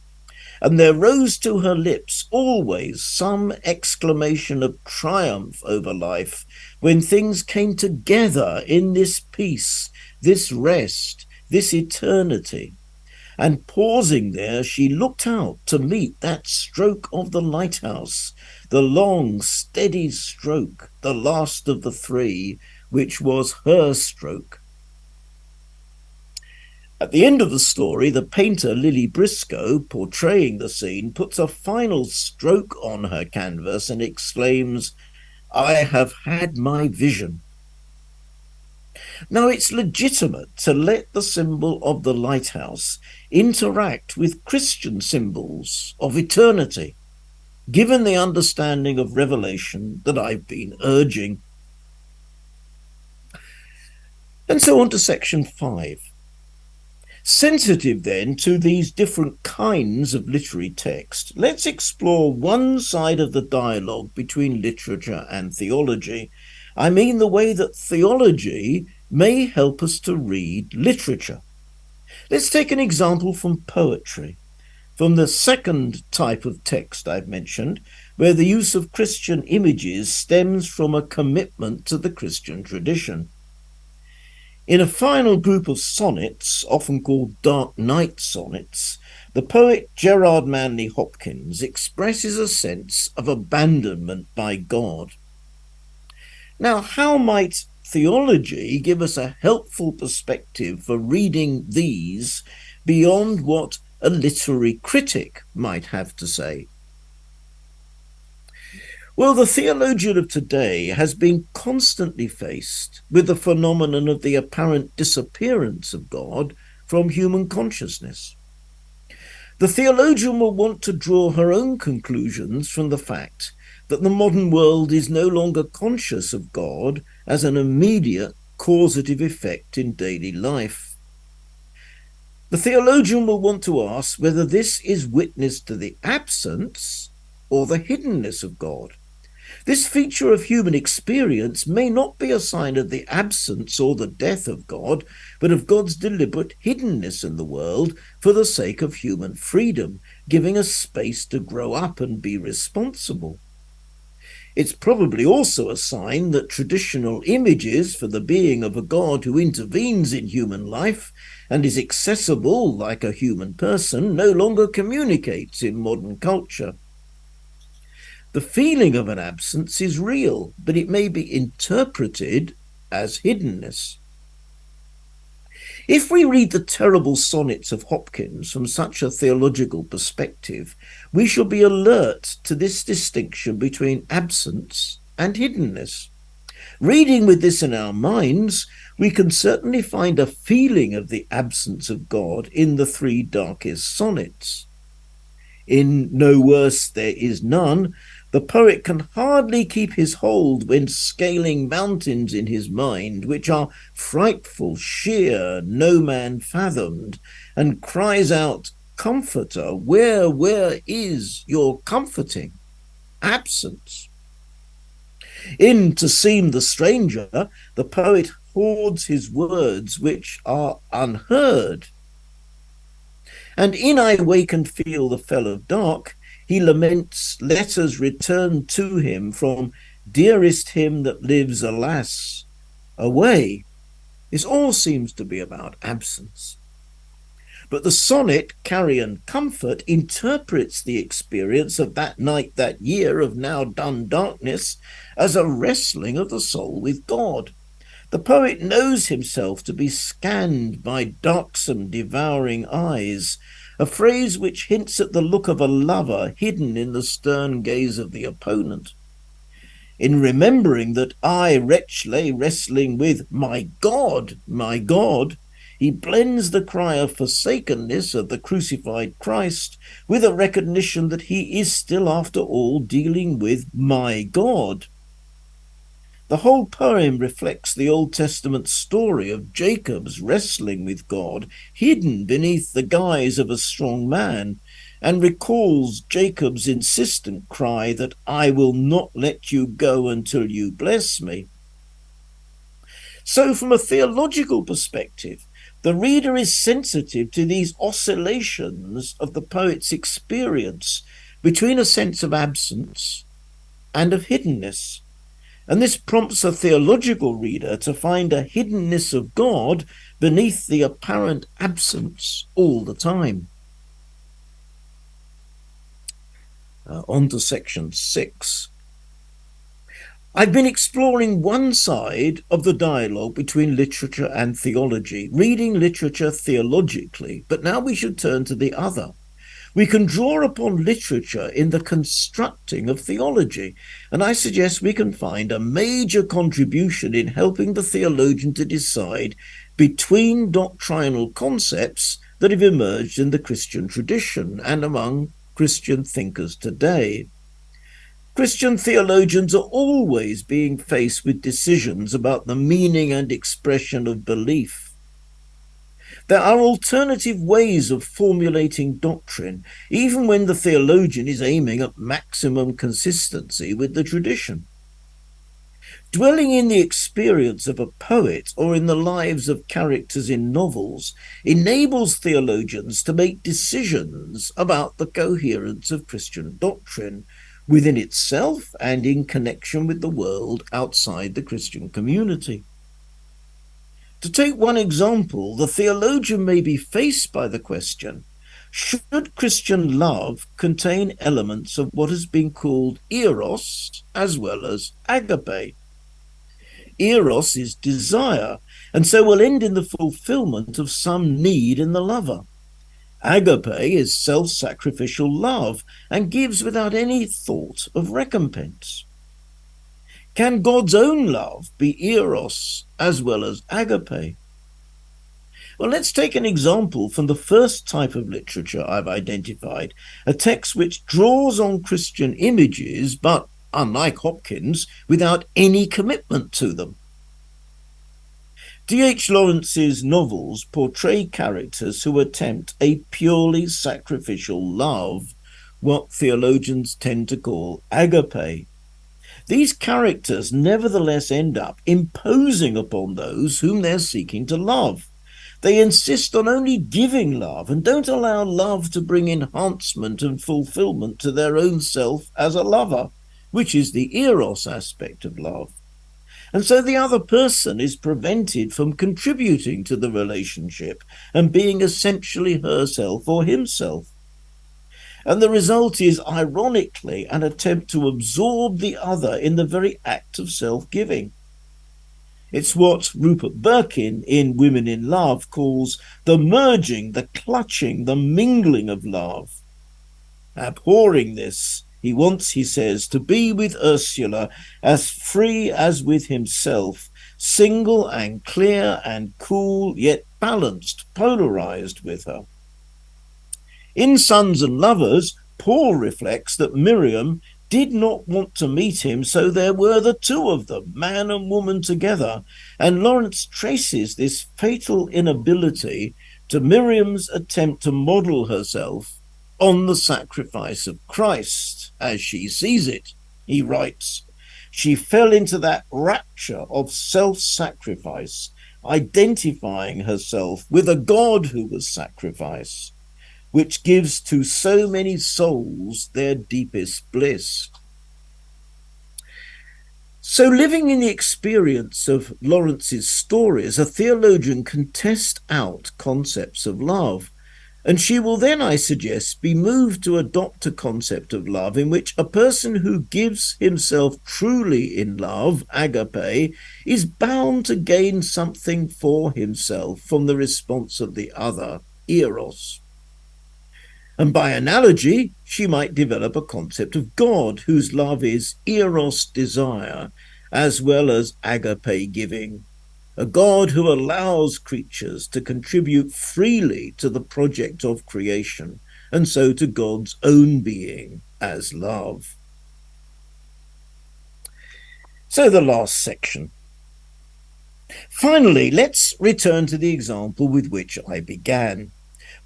and there rose to her lips always some exclamation of triumph over life when things came together in this peace, this rest, this eternity. And pausing there, she looked out to meet that stroke of the lighthouse, the long, steady stroke, the last of the three, which was her stroke. At the end of the story, the painter Lily Briscoe, portraying the scene, puts a final stroke on her canvas and exclaims, "I have had my vision." Now, it's legitimate to let the symbol of the lighthouse interact with Christian symbols of eternity, given the understanding of revelation that I've been urging. And so on to section 5. Sensitive then to these different kinds of literary text, let's explore one side of the dialogue between literature and theology. I mean the way that theology may help us to read literature. Let's take an example from poetry, from the second type of text I've mentioned, where the use of Christian images stems from a commitment to the Christian tradition. In a final group of sonnets, often called Dark Night sonnets, the poet Gerard Manley Hopkins expresses a sense of abandonment by God. Now, how might theology give us a helpful perspective for reading these beyond what a literary critic might have to say? Well, the theologian of today has been constantly faced with the phenomenon of the apparent disappearance of God from human consciousness. The theologian will want to draw her own conclusions from the fact that the modern world is no longer conscious of God as an immediate causative effect in daily life. The theologian will want to ask whether this is witness to the absence or the hiddenness of God. This feature of human experience may not be a sign of the absence or the death of God, but of God's deliberate hiddenness in the world for the sake of human freedom, giving us space to grow up and be responsible. It's probably also a sign that traditional images for the being of a God who intervenes in human life and is accessible like a human person no longer communicates in modern culture. The feeling of an absence is real, but it may be interpreted as hiddenness. If we read the terrible sonnets of Hopkins from such a theological perspective, we shall be alert to this distinction between absence and hiddenness. Reading with this in our minds, we can certainly find a feeling of the absence of God in the three darkest sonnets. In No Worse There Is None, the poet can hardly keep his hold when scaling mountains in his mind, which are frightful, sheer, no man fathomed, and cries out, "Comforter, where is your comforting? Absence." In To Seem the Stranger, the poet hoards his words which are unheard. And in I Wake and Feel the Fellow Dark, he laments letters returned to him from dearest him that lives, alas, away. This all seems to be about absence. But the sonnet Carrion Comfort interprets the experience of that night, that year of now done darkness as a wrestling of the soul with God. The poet knows himself to be scanned by darksome, devouring eyes, a phrase which hints at the look of a lover hidden in the stern gaze of the opponent. In remembering that I, wretch, lay wrestling with my God, he blends the cry of forsakenness of the crucified Christ with a recognition that he is still, after all, dealing with my God. The whole poem reflects the Old Testament story of Jacob's wrestling with God, hidden beneath the guise of a strong man, and recalls Jacob's insistent cry that I will not let you go until you bless me. So, from a theological perspective, the reader is sensitive to these oscillations of the poet's experience between a sense of absence and of hiddenness. And this prompts a theological reader to find a hiddenness of God beneath the apparent absence all the time. On to section 6. I've been exploring one side of the dialogue between literature and theology, reading literature theologically, but now we should turn to the other. We can draw upon literature in the constructing of theology, and I suggest we can find a major contribution in helping the theologian to decide between doctrinal concepts that have emerged in the Christian tradition and among Christian thinkers today. Christian theologians are always being faced with decisions about the meaning and expression of belief. There are alternative ways of formulating doctrine, even when the theologian is aiming at maximum consistency with the tradition. Dwelling in the experience of a poet or in the lives of characters in novels enables theologians to make decisions about the coherence of Christian doctrine within itself and in connection with the world outside the Christian community. To take one example, the theologian may be faced by the question, should Christian love contain elements of what has been called eros as well as agape? Eros is desire, and so will end in the fulfillment of some need in the lover. Agape is self-sacrificial love and gives without any thought of recompense. Can God's own love be eros as well as agape? Well, let's take an example from the first type of literature I've identified, a text which draws on Christian images, but, unlike Hopkins, without any commitment to them. D.H. Lawrence's novels portray characters who attempt a purely sacrificial love, what theologians tend to call agape. These characters nevertheless end up imposing upon those whom they're seeking to love. They insist on only giving love and don't allow love to bring enhancement and fulfillment to their own self as a lover, which is the eros aspect of love. And so the other person is prevented from contributing to the relationship and being essentially herself or himself. And the result is, ironically, an attempt to absorb the other in the very act of self-giving. It's what Rupert Birkin in Women in Love calls the merging, the clutching, the mingling of love. Abhorring this, he wants, he says, to be with Ursula as free as with himself, single and clear and cool, yet balanced, polarized with her. In Sons and Lovers, Paul reflects that Miriam did not want to meet him, so there were the two of them, man and woman together, and Lawrence traces this fatal inability to Miriam's attempt to model herself on the sacrifice of Christ, as she sees it. He writes, she fell into that rapture of self-sacrifice, identifying herself with a God who was sacrificed, which gives to so many souls their deepest bliss. So, living in the experience of Lawrence's stories, a theologian can test out concepts of love, And she will then, I suggest, be moved to adopt a concept of love in which a person who gives himself truly in love, agape, is bound to gain something for himself from the response of the other, eros. And by analogy, she might develop a concept of God, whose love is eros, desire, as well as agape, giving. A God who allows creatures to contribute freely to the project of creation, and so to God's own being as love. So the last section. Finally, let's return to the example with which I began.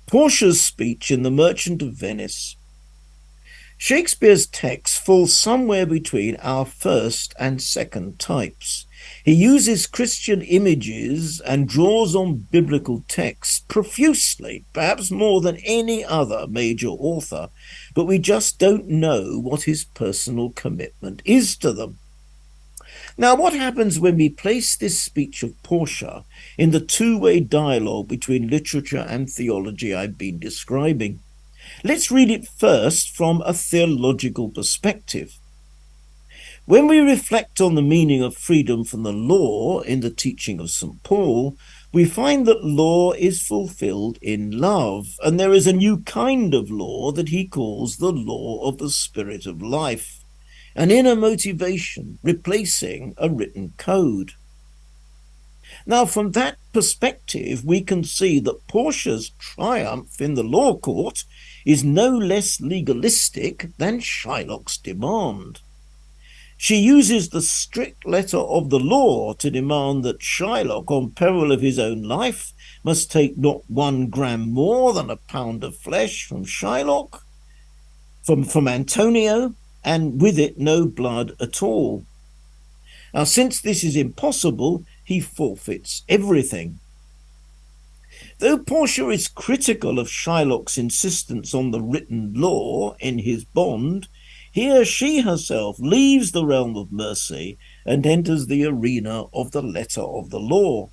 Portia's speech in The Merchant of Venice. Shakespeare's text falls somewhere between our first and second types. He uses Christian images and draws on biblical texts profusely, perhaps more than any other major author, but we just don't know what his personal commitment is to them. Now, what happens when we place this speech of Portia in the two-way dialogue between literature and theology I've been describing? Let's read it first from a theological perspective. When we reflect on the meaning of freedom from the law in the teaching of St. Paul, we find that law is fulfilled in love, and there is a new kind of law that he calls the law of the Spirit of life, an inner motivation replacing a written code. Now, from that perspective, we can see that Portia's triumph in the law court is no less legalistic than Shylock's demand. She uses the strict letter of the law to demand that Shylock, on peril of his own life, must take not 1 gram more than a pound of flesh from Shylock, from Antonio, and with it no blood at all. Now, since this is impossible, he forfeits everything. Though Portia is critical of Shylock's insistence on the written law in his bond, here she herself leaves the realm of mercy and enters the arena of the letter of the law.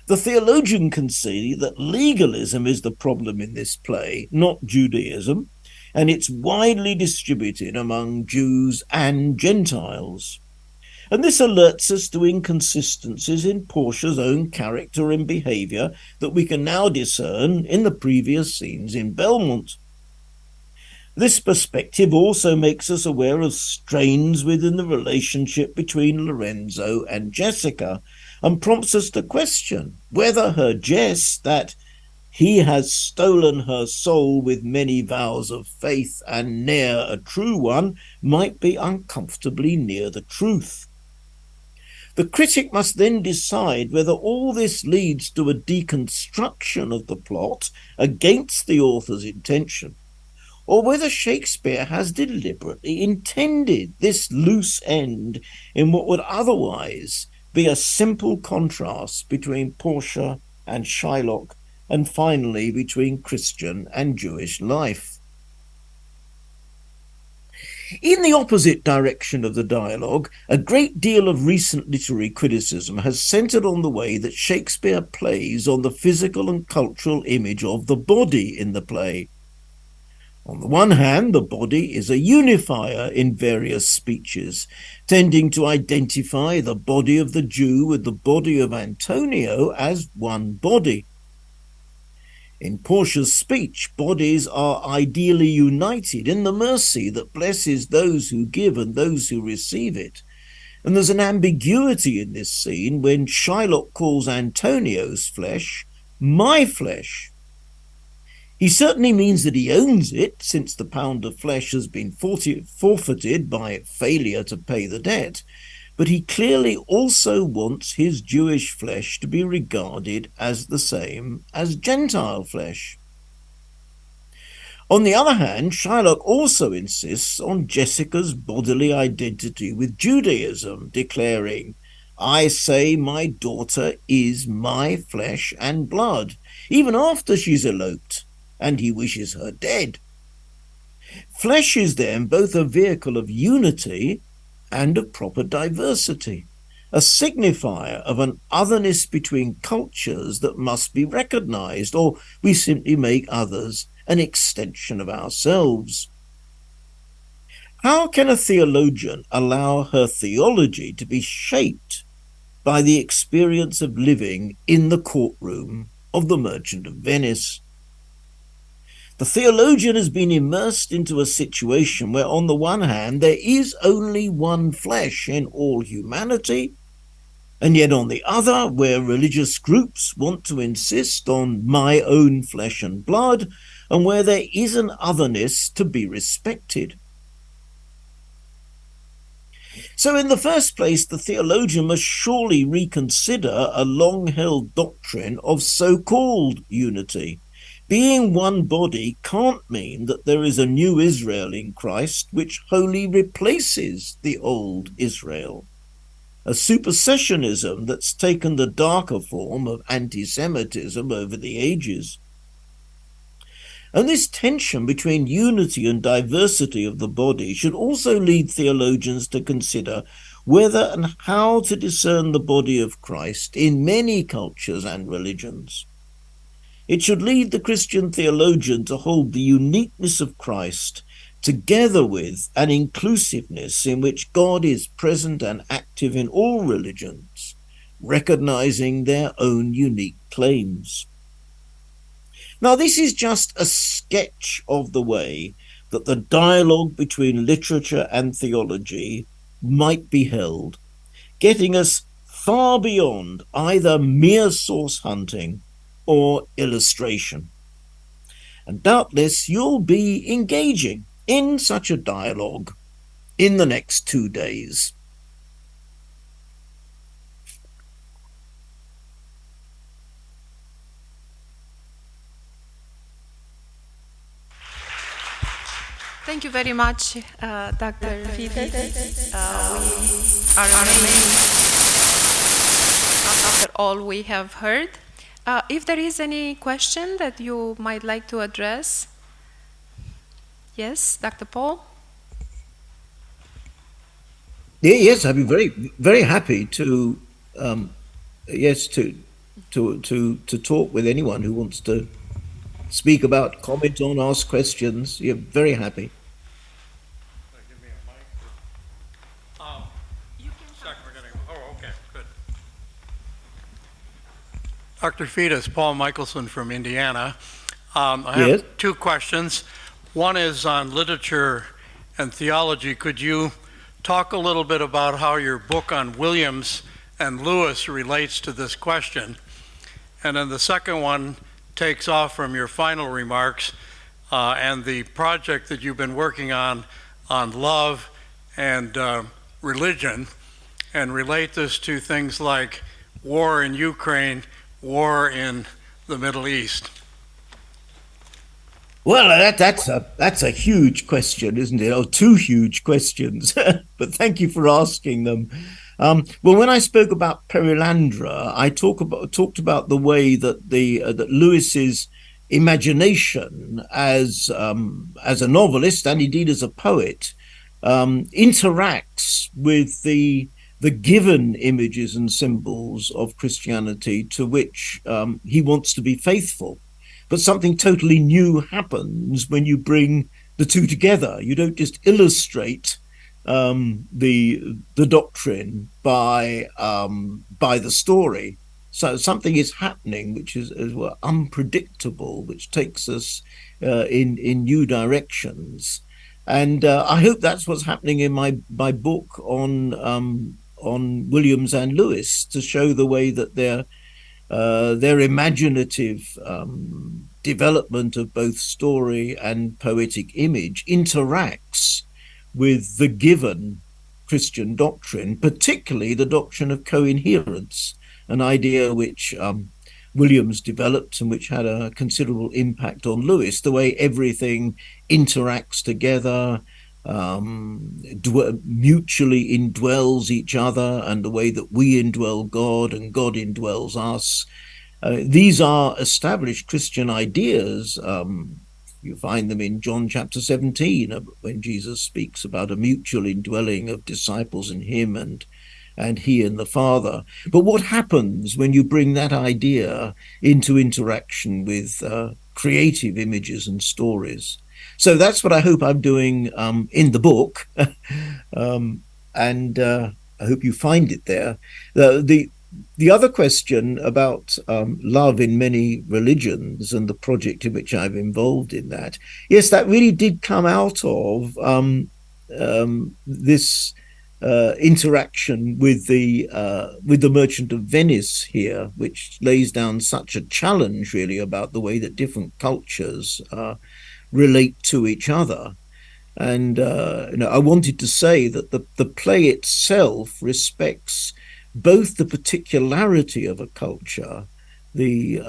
The theologian can see that legalism is the problem in this play, not Judaism, and it's widely distributed among Jews and Gentiles. And this alerts us to inconsistencies in Portia's own character and behaviour that we can now discern in the previous scenes in Belmont. This perspective also makes us aware of strains within the relationship between Lorenzo and Jessica, and prompts us to question whether her jest that he has stolen her soul with many vows of faith and ne'er a true one might be uncomfortably near the truth. The critic must then decide whether all this leads to a deconstruction of the plot against the author's intention, or whether Shakespeare has deliberately intended this loose end in what would otherwise be a simple contrast between Portia and Shylock, and finally between Christian and Jewish life. In the opposite direction of the dialogue, a great deal of recent literary criticism has centred on the way that Shakespeare plays on the physical and cultural image of the body in the play. On the one hand, the body is a unifier in various speeches, tending to identify the body of the Jew with the body of Antonio as one body. In Portia's speech, bodies are ideally united in the mercy that blesses those who give and those who receive it. And there's an ambiguity in this scene when Shylock calls Antonio's flesh my flesh. He certainly means that he owns it, since the pound of flesh has been forfeited by failure to pay the debt, but he clearly also wants his Jewish flesh to be regarded as the same as Gentile flesh. On the other hand, Shylock also insists on Jessica's bodily identity with Judaism, declaring, "I say my daughter is my flesh and blood," even after she's eloped, and he wishes her dead. Flesh is then both a vehicle of unity and of proper diversity, a signifier of an otherness between cultures that must be recognized, or we simply make others an extension of ourselves. How can a theologian allow her theology to be shaped by the experience of living in the courtroom of the Merchant of Venice? The theologian has been immersed into a situation where, on the one hand, there is only one flesh in all humanity, and yet on the other, where religious groups want to insist on my own flesh and blood, and where there is an otherness to be respected. So in the first place, the theologian must surely reconsider a long-held doctrine of so-called unity. Being one body can't mean that there is a new Israel in Christ which wholly replaces the old Israel. A supersessionism that's taken the darker form of anti-Semitism over the ages. And this tension between unity and diversity of the body should also lead theologians to consider whether and how to discern the body of Christ in many cultures and religions. It should lead the Christian theologian to hold the uniqueness of Christ together with an inclusiveness in which God is present and active in all religions, recognizing their own unique claims. Now, this is just a sketch of the way that the dialogue between literature and theology might be held, getting us far beyond either mere source hunting or illustration. And doubtless you'll be engaging in such a dialogue in the next 2 days. Thank you very much, Dr. Fiddes. We are really after all we have heard. If there is any question that you might like to address. Yes, Dr. Paul? Yes, I'd be very, very happy to, to talk with anyone who wants to speak about, comment on, ask questions. You're very happy. Give me a mic. Okay, good. Dr. Fiddes, Paul Michelson from Indiana. I have two questions. One is on literature and theology. Could you talk a little bit about how your book on Williams and Lewis relates to this question? And then the second one takes off from your final remarks and the project that you've been working on love and religion, and relate this to things like war in Ukraine, war in the Middle East. Well, that's a huge question, isn't it? Oh, two huge questions, but thank you for asking them. Well, when I spoke about Perilandra, I talked about the way that that Lewis's imagination as a novelist and indeed as a poet interacts with the given images and symbols of Christianity to which he wants to be faithful. But something totally new happens when you bring the two together. You don't just illustrate the doctrine by the story. So something is happening which is well, unpredictable, which takes us in new directions. And I hope that's what's happening in my book on Williams and Lewis, to show the way that their imaginative development of both story and poetic image interacts with the given Christian doctrine, particularly the doctrine of coherence, an idea which Williams developed and which had a considerable impact on Lewis, the way everything interacts together, mutually indwells each other, and the way that we indwell God and God indwells us. These are established Christian ideas. You find them in John chapter 17, when Jesus speaks about a mutual indwelling of disciples in him and and he and the Father. But what happens when you bring that idea into interaction with creative images and stories? So that's what I hope I'm doing in the book, and I hope you find it there. The other question about love in many religions and the project in which I'm involved in that, yes, that really did come out of this interaction with the Merchant of Venice here, which lays down such a challenge really about the way that different cultures relate to each other. And I wanted to say that the play itself respects both the particularity of a culture, the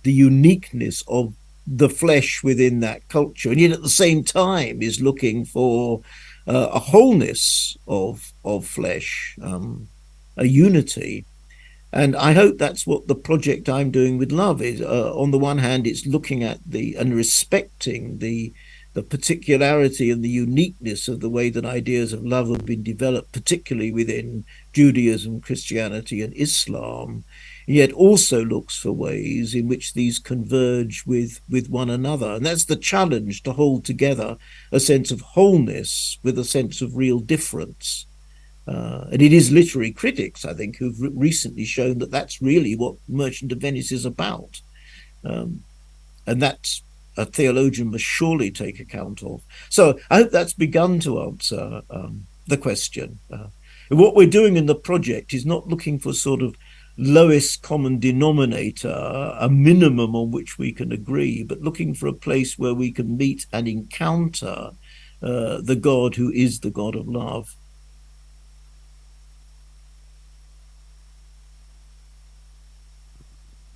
uniqueness of the flesh within that culture, and yet at the same time is looking for a wholeness of flesh, a unity. And I hope that's what the project I'm doing with love is. On the one hand, it's looking at and respecting the particularity and the uniqueness of the way that ideas of love have been developed, particularly within Judaism, Christianity, and Islam, yet also looks for ways in which these converge with one another. And that's the challenge, to hold together a sense of wholeness with a sense of real difference. And it is literary critics, I think, who've recently shown that that's really what Merchant of Venice is about. And that's a theologian must surely take account of. So I hope that's begun to answer the question. What we're doing in the project is not looking for sort of lowest common denominator, a minimum on which we can agree, but looking for a place where we can meet and encounter the God who is the God of love.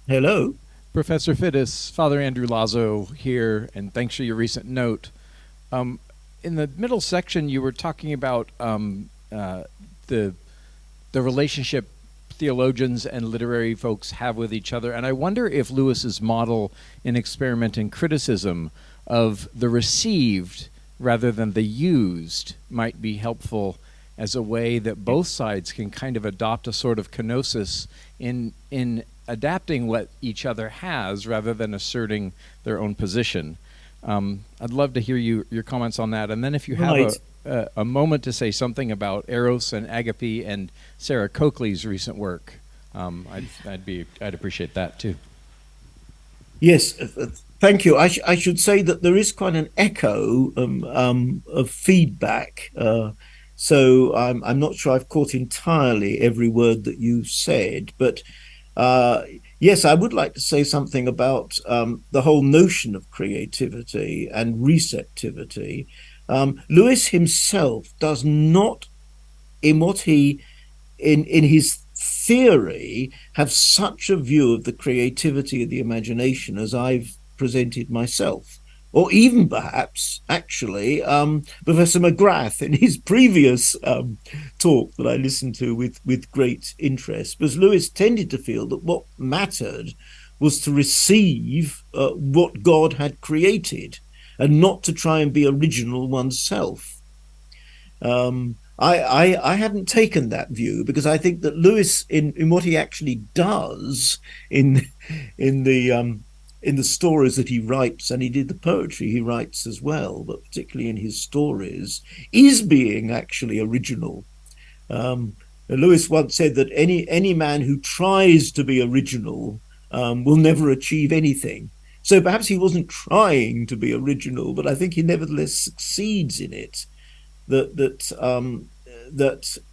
Hello? Professor Fiddes, Father Andrew Lazo here, and thanks for your recent note. In the middle section, you were talking about the relationship theologians and literary folks have with each other, and I wonder if Lewis's model in Experiment in Criticism of the received rather than the used might be helpful as a way that both sides can kind of adopt a sort of kenosis in adapting what each other has rather than asserting their own position. I'd love to hear your comments on that. And then if you have a moment to say something about Eros and Agape and Sarah Coakley's recent work, I'd appreciate that too. Yes, thank you. I should say that there is quite an echo of feedback. So I'm not sure I've caught entirely every word that you said, but yes, I would like to say something about the whole notion of creativity and receptivity. Lewis himself does not, in his theory, have such a view of the creativity of the imagination as I've presented myself. Or even perhaps, actually, Professor McGrath in his previous talk that I listened to with great interest, because Lewis tended to feel that what mattered was to receive what God had created and not to try and be original oneself. I hadn't taken that view because I think that Lewis, in what he actually does in the stories that he writes, and he did the poetry he writes as well, but particularly in his stories, is being actually original. Lewis once said that any man who tries to be original will never achieve anything. So perhaps he wasn't trying to be original, but I think he nevertheless succeeds in it. That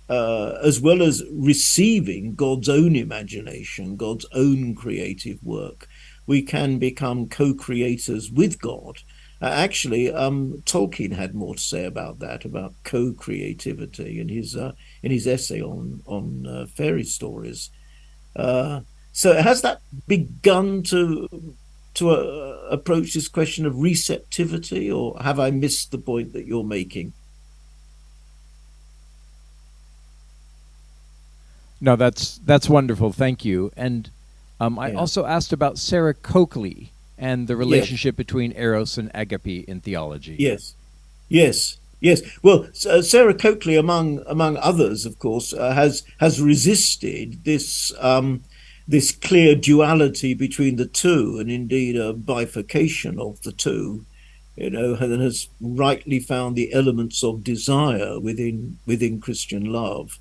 as well as receiving God's own imagination, God's own creative work, we can become co-creators with God. Actually, Tolkien had more to say about that, about co-creativity in his essay on fairy stories. So has that begun to approach this question of receptivity, or have I missed the point that you're making? No, that's wonderful. Thank you. And I also asked about Sarah Coakley and the relationship between Eros and Agape in theology. Yes. Yes, well, Sarah Coakley, among others, of course, has resisted this clear duality between the two, and indeed a bifurcation of the two. You know, and has rightly found the elements of desire within Christian love.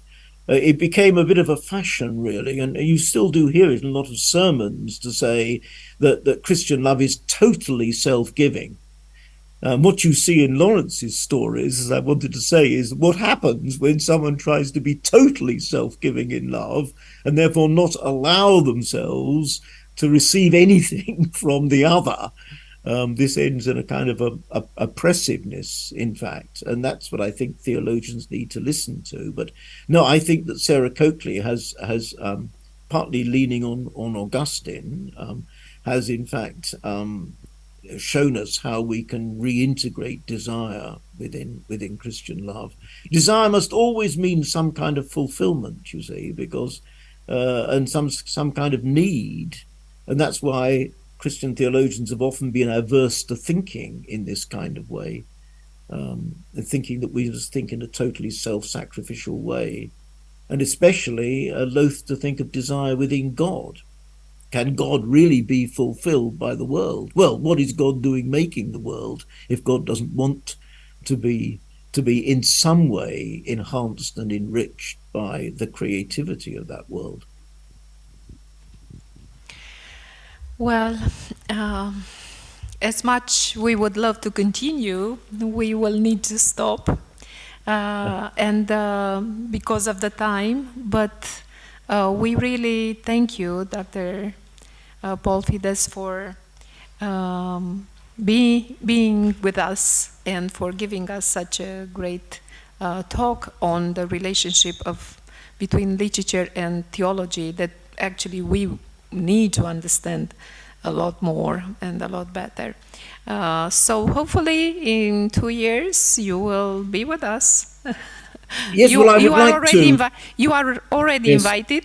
It became a bit of a fashion, really, and you still do hear it in a lot of sermons to say that Christian love is totally self-giving. What you see in Lawrence's stories, as I wanted to say, is what happens when someone tries to be totally self-giving in love and therefore not allow themselves to receive anything from the other. This ends in a kind of a oppressiveness, in fact, and that's what I think theologians need to listen to. But no, I think that Sarah Coakley has partly leaning on Augustine, has in fact shown us how we can reintegrate desire within Christian love. Desire must always mean some kind of fulfillment, you see, because and some kind of need, and that's why Christian theologians have often been averse to thinking in this kind of way, thinking that we just think in a totally self-sacrificial way, and especially loath to think of desire within God. Can God really be fulfilled by the world? Well, what is God doing making the world if God doesn't want to be in some way enhanced and enriched by the creativity of that world? Well, as much we would love to continue, we will need to stop, and because of the time. But we really thank you, Dr. Paul Fiddes, for being with us and for giving us such a great talk on the relationship between literature and theology that actually we need to understand a lot more and a lot better. So hopefully in 2 years you will be with us. Yes, well, I would like to. You are already Yes. invited.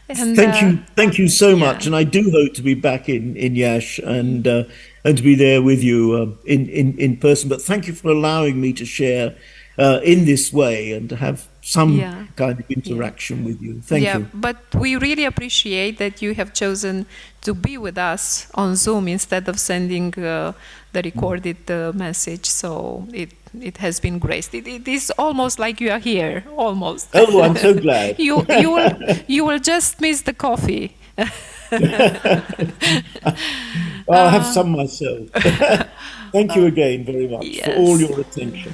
And, thank you so much, and I do hope to be back in Iași and to be there with you in person. But thank you for allowing me to share in this way and to have some kind of interaction with you. Thank you. But we really appreciate that you have chosen to be with us on Zoom instead of sending the recorded message. So it has been great. It is almost like you are here, almost. Oh, I'm so glad. You will just miss the coffee. I'll have some myself. Thank you again very much for all your attention.